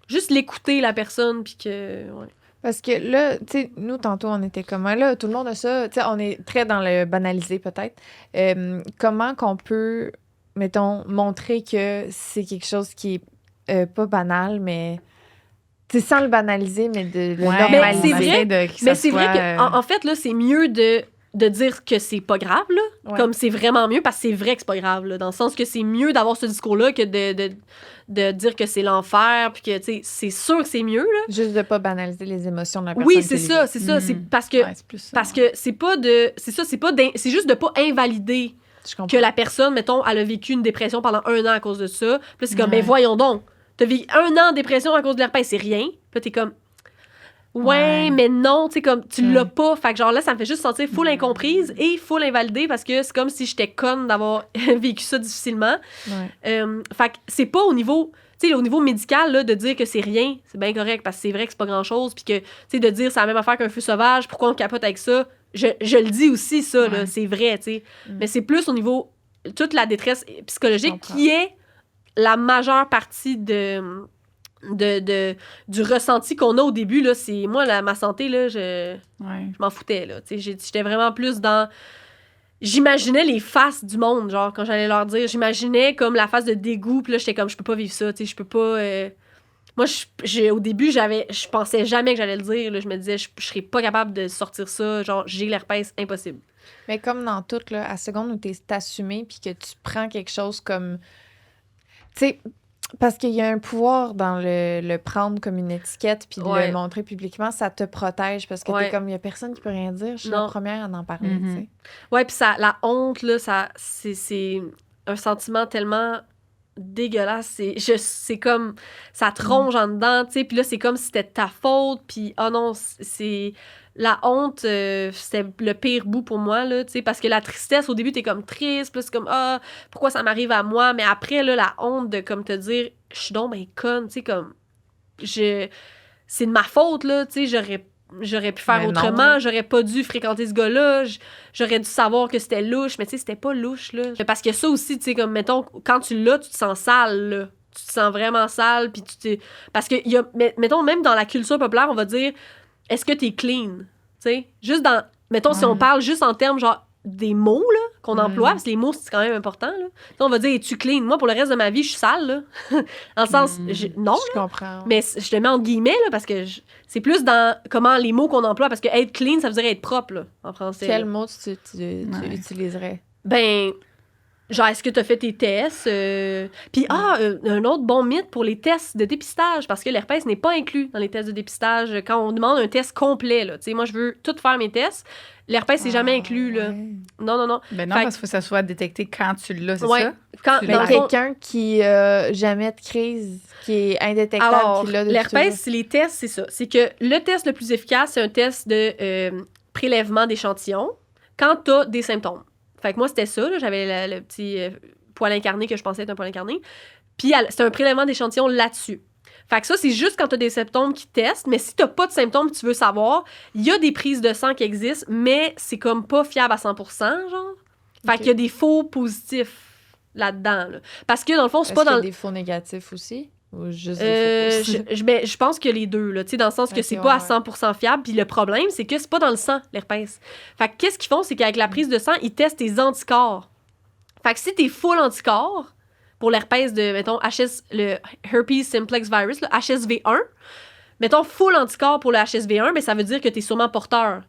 Juste l'écouter, la personne, puis que... Ouais. Parce que là, tu sais, nous, tantôt, on était comme... Là, tout le monde a ça. Tu sais, on est très dans le banalisé, peut-être. Comment qu'on peut, mettons, montrer que c'est quelque chose qui est pas banal, mais... Tu sais, sans le banaliser, mais de le normaliser. Mais c'est vrai que, en fait, là, c'est mieux de dire que c'est pas grave, là. Ouais. Comme c'est vraiment mieux, parce que c'est vrai que c'est pas grave, là. Dans le sens que c'est mieux d'avoir ce discours-là que de dire que c'est l'enfer, puis que, tu sais, c'est sûr que c'est mieux, là. Juste de pas banaliser les émotions de la personne. Oui, c'est ça. C'est parce que, parce que c'est pas de... C'est ça, c'est juste de pas invalider que la personne, mettons, elle a vécu une dépression pendant 1 an à cause de ça. Puis là, c'est comme, ben voyons donc, t'as vécu 1 an de dépression à cause de l'herpès, c'est rien. Puis là, t'es comme... Ouais, mais non, tu sais, comme, tu l'as pas. Fait que genre là, ça me fait juste sentir full incomprise et full invalidée parce que c'est comme si j'étais conne d'avoir vécu ça difficilement. Fait que c'est pas au niveau, tu sais, au niveau médical, là, de dire que c'est rien, c'est bien correct parce que c'est vrai que c'est pas grand-chose. Puis que, tu sais, de dire c'est la même affaire qu'un feu sauvage, pourquoi on capote avec ça, je le dis aussi, ça, là, c'est vrai, tu sais. Mais c'est plus au niveau, toute la détresse psychologique qui est la majeure partie du ressenti qu'on a au début, là, c'est moi, ma santé, là, je m'en foutais, là, tu sais, j'étais vraiment plus dans... J'imaginais les faces du monde, genre, quand j'allais leur dire, j'imaginais comme la face de dégoût, puis là, j'étais comme, je peux pas vivre ça, tu sais, je peux pas... Moi, au début, je pensais jamais que j'allais le dire, là, je me disais, je serais pas capable de sortir ça, genre, j'ai l'herpès, impossible. Mais comme dans tout, là, à la seconde où t'es assumé, puis que tu prends quelque chose comme... Tu sais... Parce qu'il y a un pouvoir dans le prendre comme une étiquette puis de le montrer publiquement, ça te protège parce que t'es comme, il y a personne qui peut rien dire, je suis la première à en parler, tu sais. Ouais, puis la honte, là, c'est un sentiment tellement dégueulasse. C'est comme, ça te ronge en dedans, tu sais, puis là, c'est comme si c'était ta faute, puis oh non, c'est... La honte, c'était le pire bout pour moi, là, tu sais, parce que la tristesse, au début, t'es comme triste, puis c'est comme, pourquoi ça m'arrive à moi? Mais après, là, la honte de, comme, te dire, je suis donc ben conne, tu sais, comme, c'est de ma faute, là, tu sais, j'aurais pu faire autrement, j'aurais pas dû fréquenter ce gars-là, j'aurais dû savoir que c'était louche, mais tu sais, c'était pas louche, là. Parce que ça aussi, tu sais, comme, mettons, quand tu l'as, tu te sens sale, là. Tu te sens vraiment sale, puis parce que, mettons, même dans la culture populaire, on va dire... Est-ce que t'es clean? Tu sais, juste dans... Mettons, si on parle juste en termes, genre, des mots, là, qu'on emploie, parce que les mots, c'est quand même important, là. On va dire, es-tu clean? Moi, pour le reste de ma vie, je suis sale, là. Dans le sens... non, je comprends. Mais je te mets entre guillemets, là, parce que c'est plus dans comment les mots qu'on emploie, parce que être clean, ça veut dire être propre, là, en français. Quel mot tu utiliserais? Ben... Genre, est-ce que tu as fait tes tests? Puis, un autre bon mythe pour les tests de dépistage, parce que l'herpès n'est pas inclus dans les tests de dépistage quand on demande un test complet, là. Tu sais, moi, je veux tout faire mes tests. L'herpès, c'est jamais inclus, là. Non. Ben non, parce qu'il faut que ça soit détecté quand tu l'as, c'est ça? Mais quelqu'un qui a jamais de crise, qui est indétectable, alors, qui l'a de l'herpès, les tests, c'est ça. C'est que le test le plus efficace, c'est un test de prélèvement d'échantillons quand tu as des symptômes. Fait que moi, c'était ça, là. J'avais le petit poil incarné que je pensais être un poil incarné. Puis c'est un prélèvement d'échantillons là-dessus. Fait que ça, c'est juste quand tu as des symptômes qui testent. Mais si tu n'as pas de symptômes que tu veux savoir, il y a des prises de sang qui existent, mais c'est comme pas fiable à 100%, genre. Fait qu'il y a des faux positifs. là-dedans. Là. Parce que, dans le fond, c'est Est-ce pas qu'il y dans... a des faux négatifs aussi? Ou juste des faux positifs? je pense que les deux, là, dans le sens que Ok, c'est pas à ouais. 100% fiable. Puis le problème, c'est que c'est pas dans le sang, l'herpès. Fait que qu'est-ce qu'ils font? C'est qu'avec la prise de sang, ils testent tes anticorps. Fait que si t'es full anticorps pour l'herpès de, mettons, le herpes simplex virus, le HSV1, mettons full anticorps pour le HSV1, ben ça veut dire que t'es sûrement porteur.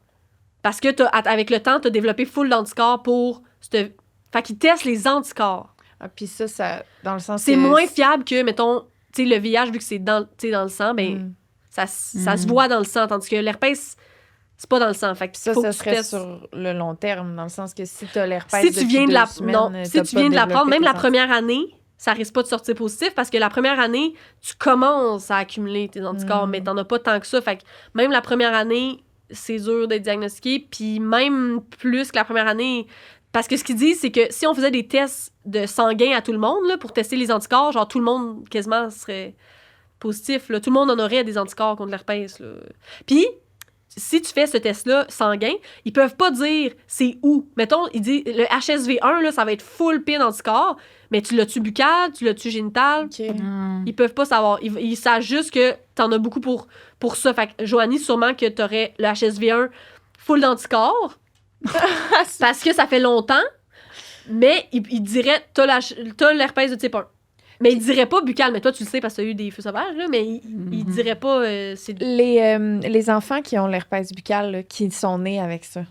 Parce que avec le temps, t'as développé full d'anticorps pour... Fait qu'ils testent les anticorps. Ah, puis ça, dans le sens C'est que moins fiable que, mettons, tu sais, le VIH, vu que c'est dans le sang, ben ça se voit dans le sang, tandis que l'herpès, c'est pas dans le sang. Fait que ça, faut ça que tu serait testes. sur le long terme, dans le sens que si t'as l'herpès Si tu viens de si tu viens de l'apprendre, même la première... première année, ça risque pas de sortir positif parce que la première année, tu commences à accumuler tes anticorps, mais t'en as pas tant que ça. Fait que même la première année, c'est dur d'être diagnostiqué, puis même plus que la première année. Parce que ce qu'ils disent, c'est que si on faisait des tests de sanguin à tout le monde, là, pour tester les anticorps, genre tout le monde quasiment serait positif. Là. Tout le monde en aurait des anticorps contre l'herpès. Là. Puis, si tu fais ce test-là sanguin, ils peuvent pas dire c'est où. Mettons, ils disent le HSV1, là, ça va être full pin anticorps, mais tu l'as-tu buccal, tu l'as-tu génital? OK. Ils peuvent pas savoir. Ils savent juste que t'en as beaucoup pour ça. Fait que, Joanie, sûrement que t'aurais le HSV1 full d'anticorps. Parce que ça fait longtemps, mais il dirait t'as l'herpès de type 1. Mais il dirait pas buccal, mais toi tu le sais parce que t'as eu des feux sauvages, là, mais il dirait pas c'est... Les enfants qui ont l'herpès buccal, là, qui sont nés avec ça.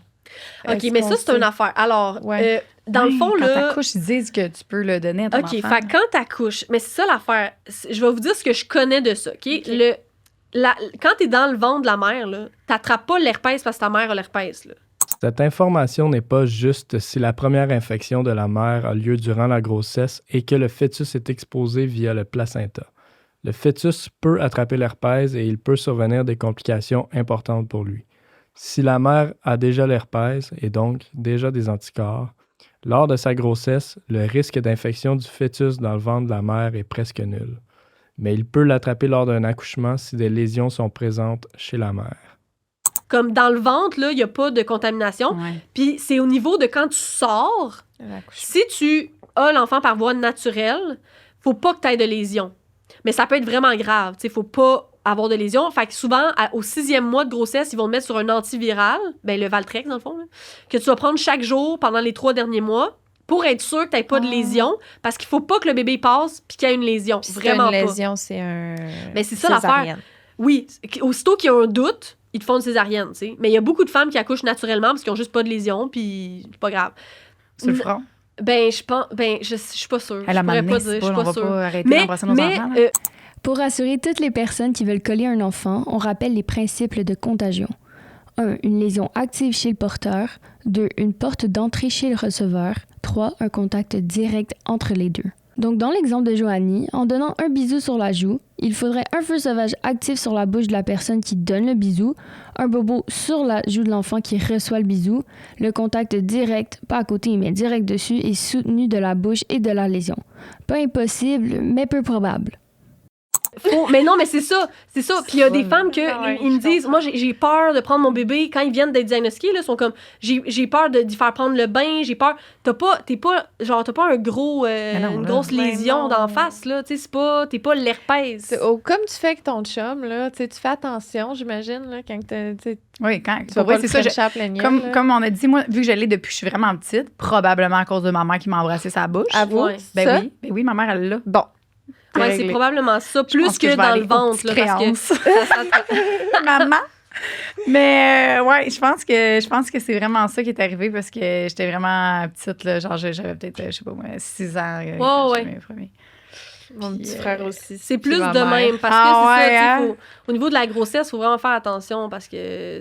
OK, Est-ce mais qu'on ça, c'est sait? une affaire. Alors, Ouais. dans le fond, Quand là... t'accouches, ils disent que tu peux le donner à ton OK, enfant. fait que quand t'accouches, mais c'est ça l'affaire. Je vais vous dire ce que je connais de ça, OK? Quand t'es dans le ventre de la mère, là, t'attrapes pas l'herpès parce que ta mère a l'herpès, là. Cette information n'est pas juste si la première infection de la mère a lieu durant la grossesse et que le fœtus est exposé via le placenta. Le fœtus peut attraper l'herpès et il peut survenir des complications importantes pour lui. Si la mère a déjà l'herpès et donc déjà des anticorps, lors de sa grossesse, le risque d'infection du fœtus dans le ventre de la mère est presque nul. Mais il peut l'attraper lors d'un accouchement si des lésions sont présentes chez la mère. Comme dans le ventre, là, il n'y a pas de contamination. Ouais. Puis c'est au niveau de quand tu sors, si tu as l'enfant par voie naturelle, faut pas que tu aies de lésions. Mais ça peut être vraiment grave. Il faut pas avoir de lésions. Fait que souvent, au 6e mois de grossesse, ils vont te mettre sur un antiviral, ben le Valtrex, dans le fond, là, que tu vas prendre chaque jour pendant les 3 derniers mois pour être sûr que tu n'aies pas de lésions. Parce qu'il faut pas que le bébé passe puis qu'il y ait une lésion. Puis Vraiment une pas. lésion, c'est un... Mais c'est ça l'affaire. césarienne. Oui, aussitôt qu'il y a un doute, ils te font une césarienne, tu sais. Mais il y a beaucoup de femmes qui accouchent naturellement parce qu'ils ont juste pas de lésions, puis c'est pas grave. Sur le front. Ben, je suis pas sûre. Elle a Je pourrais m'amené, pas c'est dire, je pas, suis on pas va sûre. pas arrêter d'embrasser nos enfants. là. Pour rassurer toutes les personnes qui veulent coller un enfant, on rappelle les principes de contagion. 1. Une lésion active chez le porteur. 2. Une porte d'entrée chez le receveur. 3. Un contact direct entre les deux. Donc, dans l'exemple de Joanie, en donnant un bisou sur la joue, il faudrait un feu sauvage actif sur la bouche de la personne qui donne le bisou, un bobo sur la joue de l'enfant qui reçoit le bisou, le contact direct, pas à côté, mais direct dessus et soutenu de la bouche et de la lésion. Pas impossible, mais peu probable. Mais non, mais c'est ça. Puis il y a des femmes qui ouais, ils me je disent, moi, j'ai peur de prendre mon bébé. Quand ils viennent d'être diagnostiqués, là, ils sont comme, j'ai peur d'y faire prendre le bain, j'ai peur. T'as pas un gros, une grosse lésion d'en face, là. Tu sais, t'es pas l'herpès. Comme tu fais avec ton chum, là, tu fais attention, j'imagine, là, quand tu Oui, quand. vas pas c'est ça. frencher à plein miel, là. Comme on a dit, moi, vu que je l'ai depuis que je suis vraiment petite, probablement à cause de ma mère qui m'a embrassé sa bouche. À vous, Ouais. Ben ça? oui. Ben oui, ma mère, elle l'a. Bon. Ouais, c'est réglé. probablement ça, Je plus pense que je vais dans aller le aux ventre, petites là, parce que créances. Maman. Mais ouais, je pense que c'est vraiment ça qui est arrivé parce que j'étais vraiment petite, là, genre j'avais peut-être, je sais pas moi, 6 ans. Quand j'ai eu mes premiers. Mon petit frère aussi. c'est plus ma de mère. même. Parce Ah que c'est ouais, ça, tu sais, hein? au niveau de la grossesse, il faut vraiment faire attention parce que.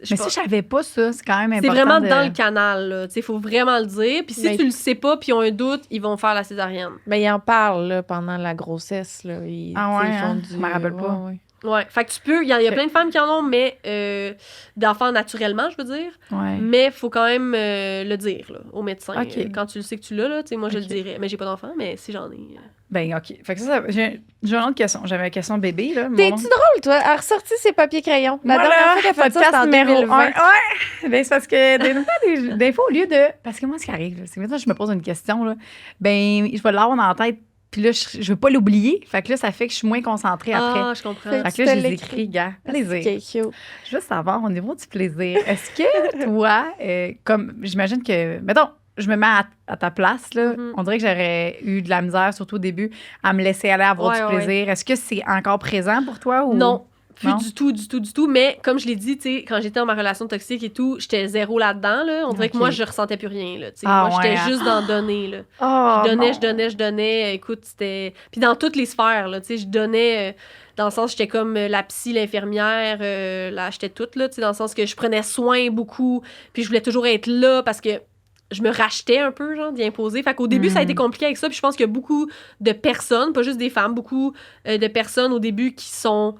Mais ça, je savais pas ça. C'est quand même c'est important. vraiment de... dans le canal, là. Tu sais, il faut vraiment le dire. Puis si Mais- tu le sais pas, puis ils ont un doute, ils vont faire la césarienne. Mais ils en parlent, là, pendant la grossesse, là. Ils, Ah ouais, tu sais, ils font hein? du... Je m'en rappelle pas. ouais. Ouais. Fait que tu peux. Il y a plein de femmes qui en ont, mais d'enfants naturellement, je veux dire. Ouais. Mais il faut quand même le dire, là, au médecin. Ok. Quand tu le sais que tu l'as, là. Tu sais, moi, je le Ok. dirais. Mais j'ai pas d'enfant, mais si j'en ai. Ben, OK. Fait que j'ai une autre question. J'avais une question bébé, là. T'es-tu drôle, toi? Elle a ressorti ses papiers crayons. La dernière fois qu'elle a fait ça, c'était en 2020. Ouais. Ben, c'est parce que des fois, au lieu de... Parce que moi, ce qui arrive, là, c'est que maintenant, je me pose une question, là. Ben, je vais l'avoir dans la tête, puis là, je veux pas l'oublier. Fait que là, ça fait que je suis moins concentrée après. Ah, je comprends. Fait Fait tu que là, te je les l'écris. écris, gars. Plaisir. C'est cute. Je veux savoir, au niveau du plaisir, est-ce que toi, comme j'imagine que, mettons, je me mets à ta place, là, on dirait que j'aurais eu de la misère, surtout au début, à me laisser aller avoir Ouais, du ouais. plaisir. Est-ce que c'est encore présent pour toi? Ou... Non. Plus Non? du tout. Mais comme je l'ai dit, tu sais, quand j'étais dans ma relation toxique et tout, j'étais zéro là-dedans. Là. On dirait que moi, je ressentais plus rien. Là, tu sais. Ah, moi, j'étais ouais, juste dans donner. Là. Oh, Je donnais. Écoute, c'était. Puis dans toutes les sphères, là, tu sais, je donnais. Dans le sens, j'étais comme la psy, l'infirmière, là, j'étais toute, là, tu sais, dans le sens que je prenais soin beaucoup. Puis je voulais toujours être là parce que je me rachetais un peu, genre, d'y imposer. Fait qu'au début, ça a été compliqué avec ça. Puis je pense qu'il y a beaucoup de personnes, pas juste des femmes, beaucoup de personnes au début qui sont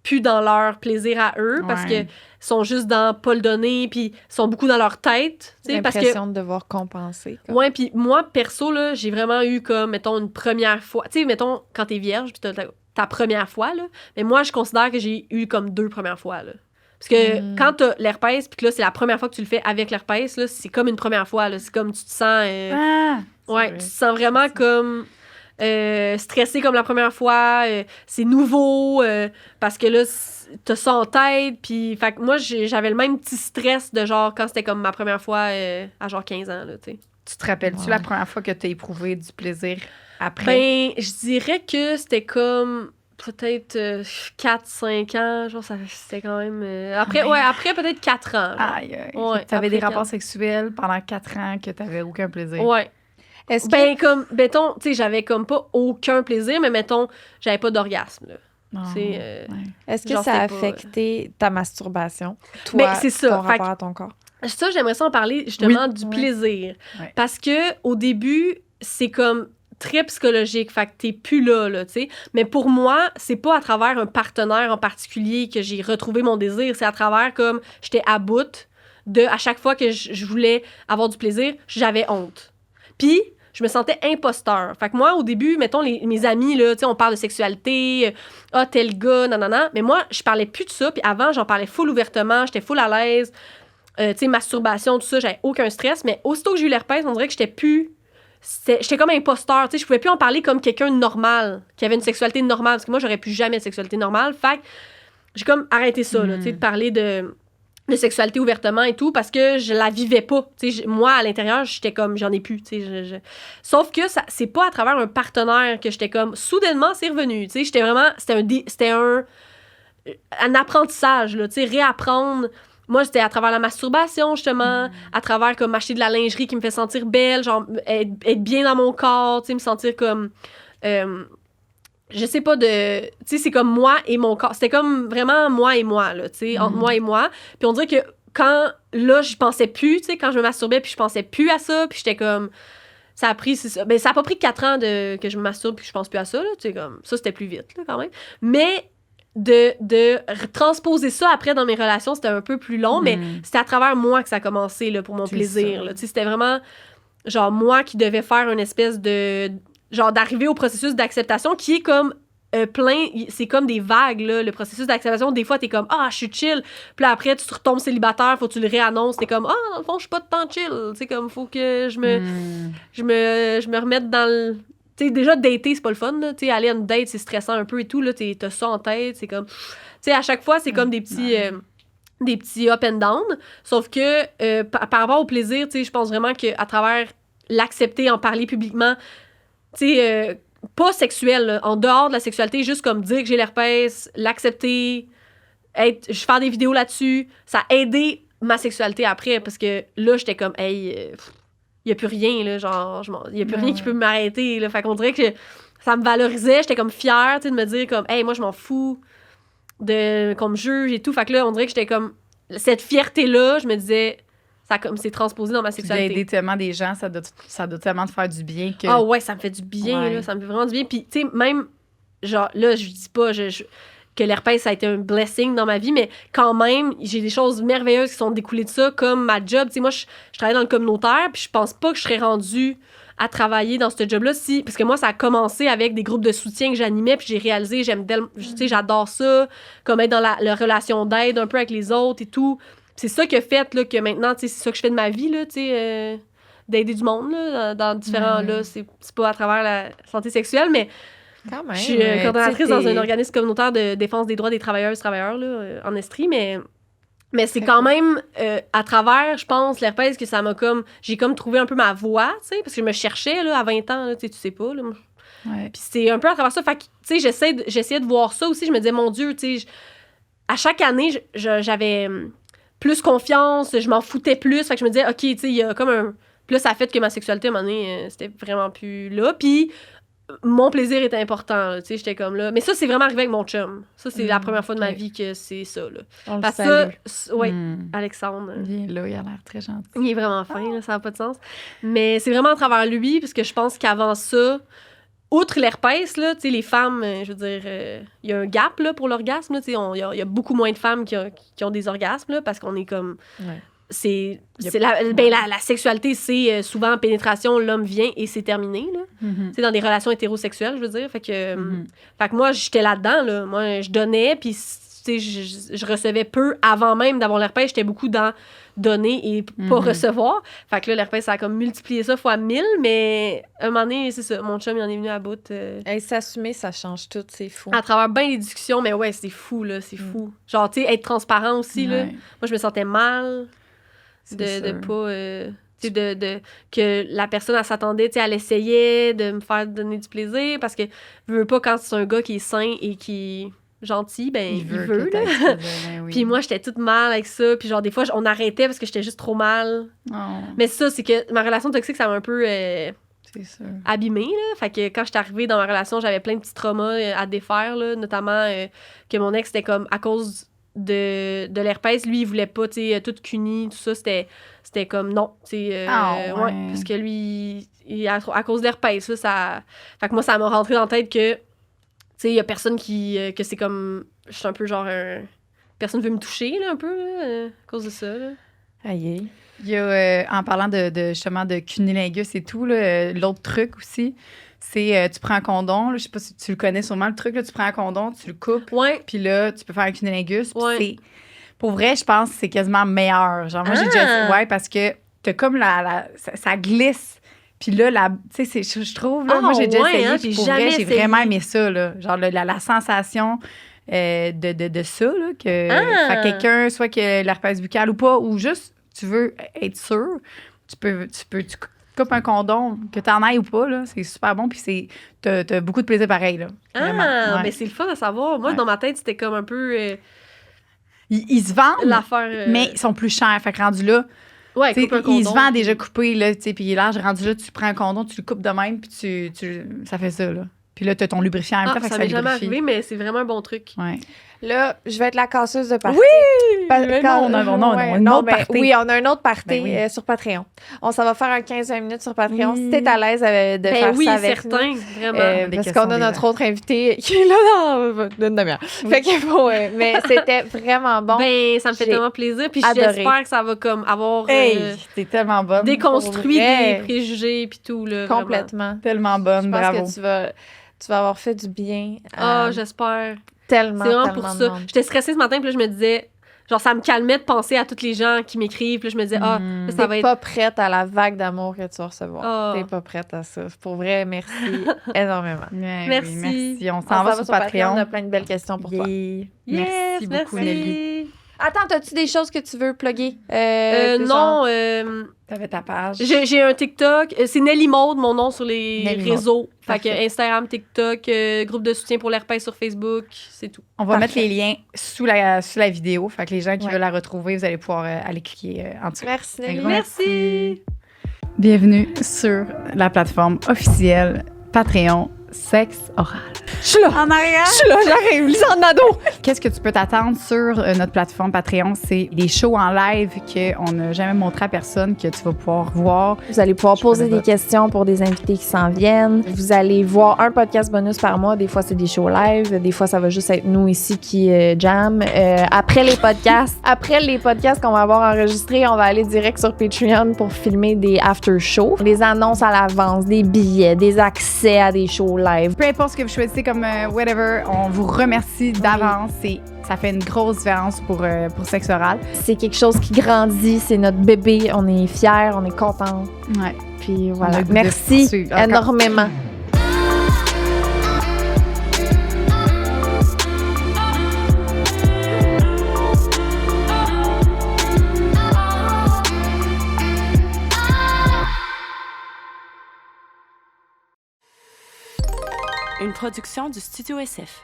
plus dans leur plaisir à eux parce que sont juste dans pas le donner puis sont beaucoup dans leur tête, tu sais, parce que L'impression de devoir compenser. Comme. ouais, puis moi perso là, j'ai vraiment eu comme mettons une première fois, tu sais, mettons quand t'es vierge puis t'as ta première fois là, mais moi je considère que j'ai eu comme 2 premières fois là. Parce que quand t'as l'herpès puis que là c'est la première fois que tu le fais avec l'herpès là, c'est comme une première fois là, c'est comme tu te sens ouais, tu te sens vraiment comme stressé comme la première fois, c'est nouveau, parce que là, t'as ça en tête, puis fait que moi, j'avais le même petit stress de genre, quand c'était comme ma première fois à genre 15 ans, là, tu sais. Tu te rappelles-tu la première fois que tu as éprouvé du plaisir après? Ben, je dirais que c'était comme peut-être 4-5 ans, genre, c'était quand même... après peut-être 4 ans. Genre. Aïe, aïe. Ouais, T'avais des après rapports sexuels pendant 4 ans que t'avais aucun plaisir. Ouais. Est-ce que Ben, comme, mettons, tu sais, j'avais comme pas aucun plaisir, mais mettons, j'avais pas d'orgasme, là. Non, C'est, ouais. est-ce que genre, ça a c'était pas- affecté ta masturbation? Toi, Ben, c'est ça. ton Fait rapport que- à ton corps? Ça, j'aimerais ça en parler justement du Ouais. plaisir. Ouais. Parce que au début, c'est comme très psychologique. Fait que t'es plus là, tu sais. Mais pour moi, c'est pas à travers un partenaire en particulier que j'ai retrouvé mon désir. C'est à travers comme j'étais à bout de, à chaque fois que je voulais avoir du plaisir, j'avais honte. Puis, je me sentais imposteur. Fait que moi, au début, mettons, mes amis, là, tu sais, on parle de sexualité, tel gars, nanana. Mais moi, je parlais plus de ça. Puis avant, j'en parlais full ouvertement, j'étais full à l'aise. Tu sais, masturbation, tout ça, j'avais aucun stress. Mais aussitôt que j'ai eu l'herpès, on dirait que j'étais comme imposteur. Tu sais, je pouvais plus en parler comme quelqu'un de normal, qui avait une sexualité normale. Parce que moi, j'aurais plus jamais de sexualité normale. Fait que j'ai comme arrêté ça, là, tu sais, de parler de sexualité ouvertement et tout, parce que je la vivais pas. Tu sais, moi, à l'intérieur, j'étais comme, j'en ai plus. Tu sais, Sauf que c'est pas à travers un partenaire que j'étais comme, soudainement, c'est revenu. Tu sais, j'étais vraiment, c'était un apprentissage, là, tu sais, réapprendre. Moi, c'était à travers la masturbation, justement, à travers, comme, acheter de la lingerie qui me fait sentir belle, genre, être bien dans mon corps, tu sais, me sentir comme... je sais pas de... Tu sais, c'est comme moi et mon corps. C'était comme vraiment moi et moi, là, tu sais, entre moi et moi. Puis on dirait que quand, là, je pensais plus, tu sais, quand je me masturbais, puis je pensais plus à ça, puis j'étais comme... Ça a pris... Ben, ça a pas pris 4 ans que je me masturbe puis que je pense plus à ça, là, tu sais, comme... Ça, c'était plus vite, là, quand même. Mais... De transposer ça après dans mes relations, c'était un peu plus long, mais c'était à travers moi que ça a commencé là, pour mon plaisir. Là. C'était vraiment genre moi qui devais faire une espèce de... genre d'arriver au processus d'acceptation qui est comme plein... C'est comme des vagues, là, le processus d'acceptation. Des fois, t'es comme « Ah, je suis chill ». Puis là, après, tu retombes célibataire, faut que tu le réannonces. T'es comme « Ah, dans le fond, je suis pas de temps chill ». Tu sais, comme, faut que je me remette dans le... Tu sais, déjà, dater, c'est pas le fun, là. Tu sais, aller à une date, c'est stressant un peu et tout, là. T'as ça en tête, c'est comme... Tu sais, à chaque fois, c'est comme des petits up and down. Sauf que, par rapport au plaisir, tu sais, je pense vraiment qu'à travers l'accepter, en parler publiquement, tu sais, pas sexuel, là, en dehors de la sexualité, juste comme dire que j'ai l'herpès, l'accepter, faire des vidéos là-dessus, ça a aidé ma sexualité après, parce que là, j'étais comme, hey... il y a plus rien, là, genre, il y a plus rien qui peut m'arrêter, là. Fait qu'on dirait que ça me valorisait, j'étais comme fière, tu sais, de me dire comme, hey, moi, je m'en fous qu'on me juge et tout. Fait que là, on dirait que j'étais comme, cette fierté-là, je me disais, ça comme, c'est transposé dans ma sexualité. D'aider tellement des gens, ça doit tellement te faire du bien que... Ah ouais, ça me fait du bien, là, ça me fait vraiment du bien. Puis, tu sais, même, genre, là, je dis pas, que l'herpès, ça a été un blessing dans ma vie, mais quand même, j'ai des choses merveilleuses qui sont découlées de ça, comme ma job. Tu sais, moi, je travaille dans le communautaire, puis je pense pas que je serais rendue à travailler dans ce job-là parce que moi, ça a commencé avec des groupes de soutien que j'animais, puis j'ai réalisé, j'adore ça, comme être dans la relation d'aide un peu avec les autres et tout. C'est ça qui a fait là, que maintenant, c'est ça que je fais de ma vie, là, d'aider du monde là, dans différents... Là, c'est pas à travers la santé sexuelle, mais Quand même. je suis coordonnatrice dans un organisme communautaire de défense des droits des travailleurs là, en Estrie, mais c'est quand même à travers, je pense, l'herpès que ça m'a comme... J'ai comme trouvé un peu ma voie, tu sais, parce que je me cherchais là, à 20 ans, là, tu sais pas. Là. Ouais. Puis c'est un peu à travers ça. Fait que, tu sais, j'essayais de voir ça aussi. Je me disais, mon Dieu, tu sais, à chaque année, j'avais plus confiance, je m'en foutais plus. Fait que je me disais, OK, tu sais, il y a comme un... Puis là, ça a fait que ma sexualité, à un moment donné, c'était vraiment plus là. Puis mon plaisir était important, tu sais, j'étais comme là. Mais ça, c'est vraiment arrivé avec mon chum. Ça, c'est la première fois de ma vie que c'est ça, là. On le Parce que salue. ça, ouais, Alexandre. Il est là, il a l'air très gentil. Il est vraiment fin, là, ça n'a pas de sens. Mais c'est vraiment à travers lui, parce que je pense qu'avant ça, outre l'herpès, là, tu sais, les femmes, je veux dire, il y a un gap, là, pour l'orgasme, là, tu sais, il y a beaucoup moins de femmes qui ont des orgasmes, là, parce qu'on est comme... Ouais. La sexualité, c'est souvent en pénétration, l'homme vient et c'est terminé, là. Mhm. C'est dans des relations hétérosexuelles, je veux dire. Fait que moi, j'étais là-dedans, là. Moi, je donnais, puis je recevais peu avant même d'avoir l'herpès. J'étais beaucoup dans donner et pas recevoir. Fait que là, l'herpès, ça a comme multiplié ça fois 1000, mais à un moment donné, c'est ça. Mon chum, il en est venu à bout. Hey, s'assumer, ça change tout, c'est fou. À travers bien les discussions, mais ouais, c'est fou, là. C'est fou. Genre, tu sais, être transparent aussi, là. Ouais. Moi, je me sentais mal de sûr. pas... tu sais, que la personne, elle s'attendait, tu sais, elle essayait de me faire donner du plaisir parce que je veux pas, quand c'est un gars qui est sain et qui est gentil, ben il veut que là. t'ailles ça, ben oui. Puis moi, j'étais toute mal avec ça. Puis genre, des fois, on arrêtait parce que j'étais juste trop mal. Oh, Mais ça, c'est que ma relation toxique, ça m'a un peu c'est sûr. abîmée, là. Fait que quand j'étais arrivée dans ma relation, j'avais plein de petits traumas à défaire, là. Notamment que mon ex, c'était comme à cause de l'herpès, lui, il voulait pas, tu sais, tout cuni, tout ça, c'était comme non, tu sais, ouais, parce que lui, à cause de l'herpès, ça... Fait que moi, ça m'a rentré dans la tête que, tu sais, il y a personne que c'est comme... Je suis un peu genre... personne veut me toucher, là, un peu, là, à cause de ça, là. Aïe. Il y a, en parlant de justement de cunnilingus et tout, là, l'autre truc aussi, c'est tu prends un condom, là, je sais pas si tu le connais sûrement, le truc, là, tu prends un condom, tu le coupes, Ouais. puis là, tu peux faire un cunnilingus. Puis Ouais. c'est... Pour vrai, je pense que c'est quasiment meilleur. Genre, moi, j'ai déjà... Ouais, parce que t'as comme ça glisse. Puis là, tu sais, je trouve, là, moi, j'ai déjà essayé, hein, puis j'ai pour jamais vrai, j'ai essayé. vraiment aimé ça, là. Genre, la sensation de ça, là, que fait quelqu'un, soit que l'herpès buccal ou pas, ou juste, tu veux être sûr, tu coupes un condom, que t'en ailles ou pas, là, c'est super bon, puis t'as beaucoup de plaisir pareil, là. Vraiment. Ouais. Mais c'est le fun à savoir. Moi, Ouais. dans ma tête, c'était comme un peu Ils se vendent, l'affaire... mais ils sont plus chers. Fait que rendu là, ouais, t'sais, coupe un condom. ils se vendent déjà coupés, là, tu sais, puis large, rendu là, tu prends un condom, tu le coupes de même, puis ça fait ça, là. Puis là, t'as ton lubrifiant en même temps, fait que ça ça m'est jamais lubrifie. arrivé, mais c'est vraiment un bon truc. Ouais. Là, je vais être la casseuse de party. Mais non, on a une autre mais party. oui, on a un autre party Ben oui. sur Patreon. Ça va faire un 15-20 minutes sur Patreon. Si t'es à l'aise de faire oui, ça avec certain, nous. vraiment. Des Parce questions qu'on a des notre gens. autre invité qui est là dans une demi-heure. Fait que bon, mais c'était vraiment bon. Ben, ça me fait j'ai tellement plaisir. Puis adoré. j'espère que ça va comme avoir Hey, t'es tellement bonne. déconstruit pour vrai. des préjugés puis tout, là. vraiment. Complètement. Tellement bonne, Je pense bravo. que tu vas avoir fait du bien Ah, à j'espère. tellement, C'est vraiment tellement pour de ça. monde. J'étais stressée ce matin, puis là, je me disais... Genre, ça me calmait de penser à tous les gens qui m'écrivent. Puis là, je me disais, là, ça va T'es être... pas prête à la vague d'amour que tu vas recevoir. Ah. T'es pas prête à ça. Pour vrai, merci énormément. Ouais, Merci. oui, merci. On On s'en va sur Patreon. On a plein de belles questions pour toi. Yeah. Yes, Merci beaucoup, Nelly. Attends, as-tu des choses que tu veux plugger? Non, T'avais ta page. j'ai un TikTok. C'est Nelly Maude, mon nom sur les Nelly réseaux. Fait Parfait. que Instagram, TikTok, groupe de soutien pour l'herpès sur Facebook, c'est tout. On va mettre les liens sous la vidéo. Fait que les gens qui Ouais. veulent la retrouver, vous allez pouvoir aller cliquer en dessous. Merci, Un Nelly. gros Merci. Bienvenue sur la plateforme officielle Patreon sexe oral. Je suis là. En arrière. Je suis là, j'arrive. Lisanne Nadeau. Qu'est-ce que tu peux t'attendre sur notre plateforme Patreon? C'est des shows en live qu'on n'a jamais montré à personne, que tu vas pouvoir voir. Vous allez pouvoir poser connais des questions pour des invités qui s'en viennent. Vous allez voir un podcast bonus par mois. Des fois, c'est des shows live. Des fois, ça va juste être nous ici qui jam. Après les podcasts qu'on va avoir enregistrés, on va aller direct sur Patreon pour filmer des after-shows, des annonces à l'avance, des billets, des accès à des shows live. Peu importe ce que vous choisissez comme whatever, on vous remercie d'avance. Ça fait une grosse différence pour sexe oral. C'est quelque chose qui grandit, c'est notre bébé. On est fiers, on est contents. Ouais. Puis On voilà. a le goût de Merci poursuivre. Encore. énormément. Une production du Studio SF.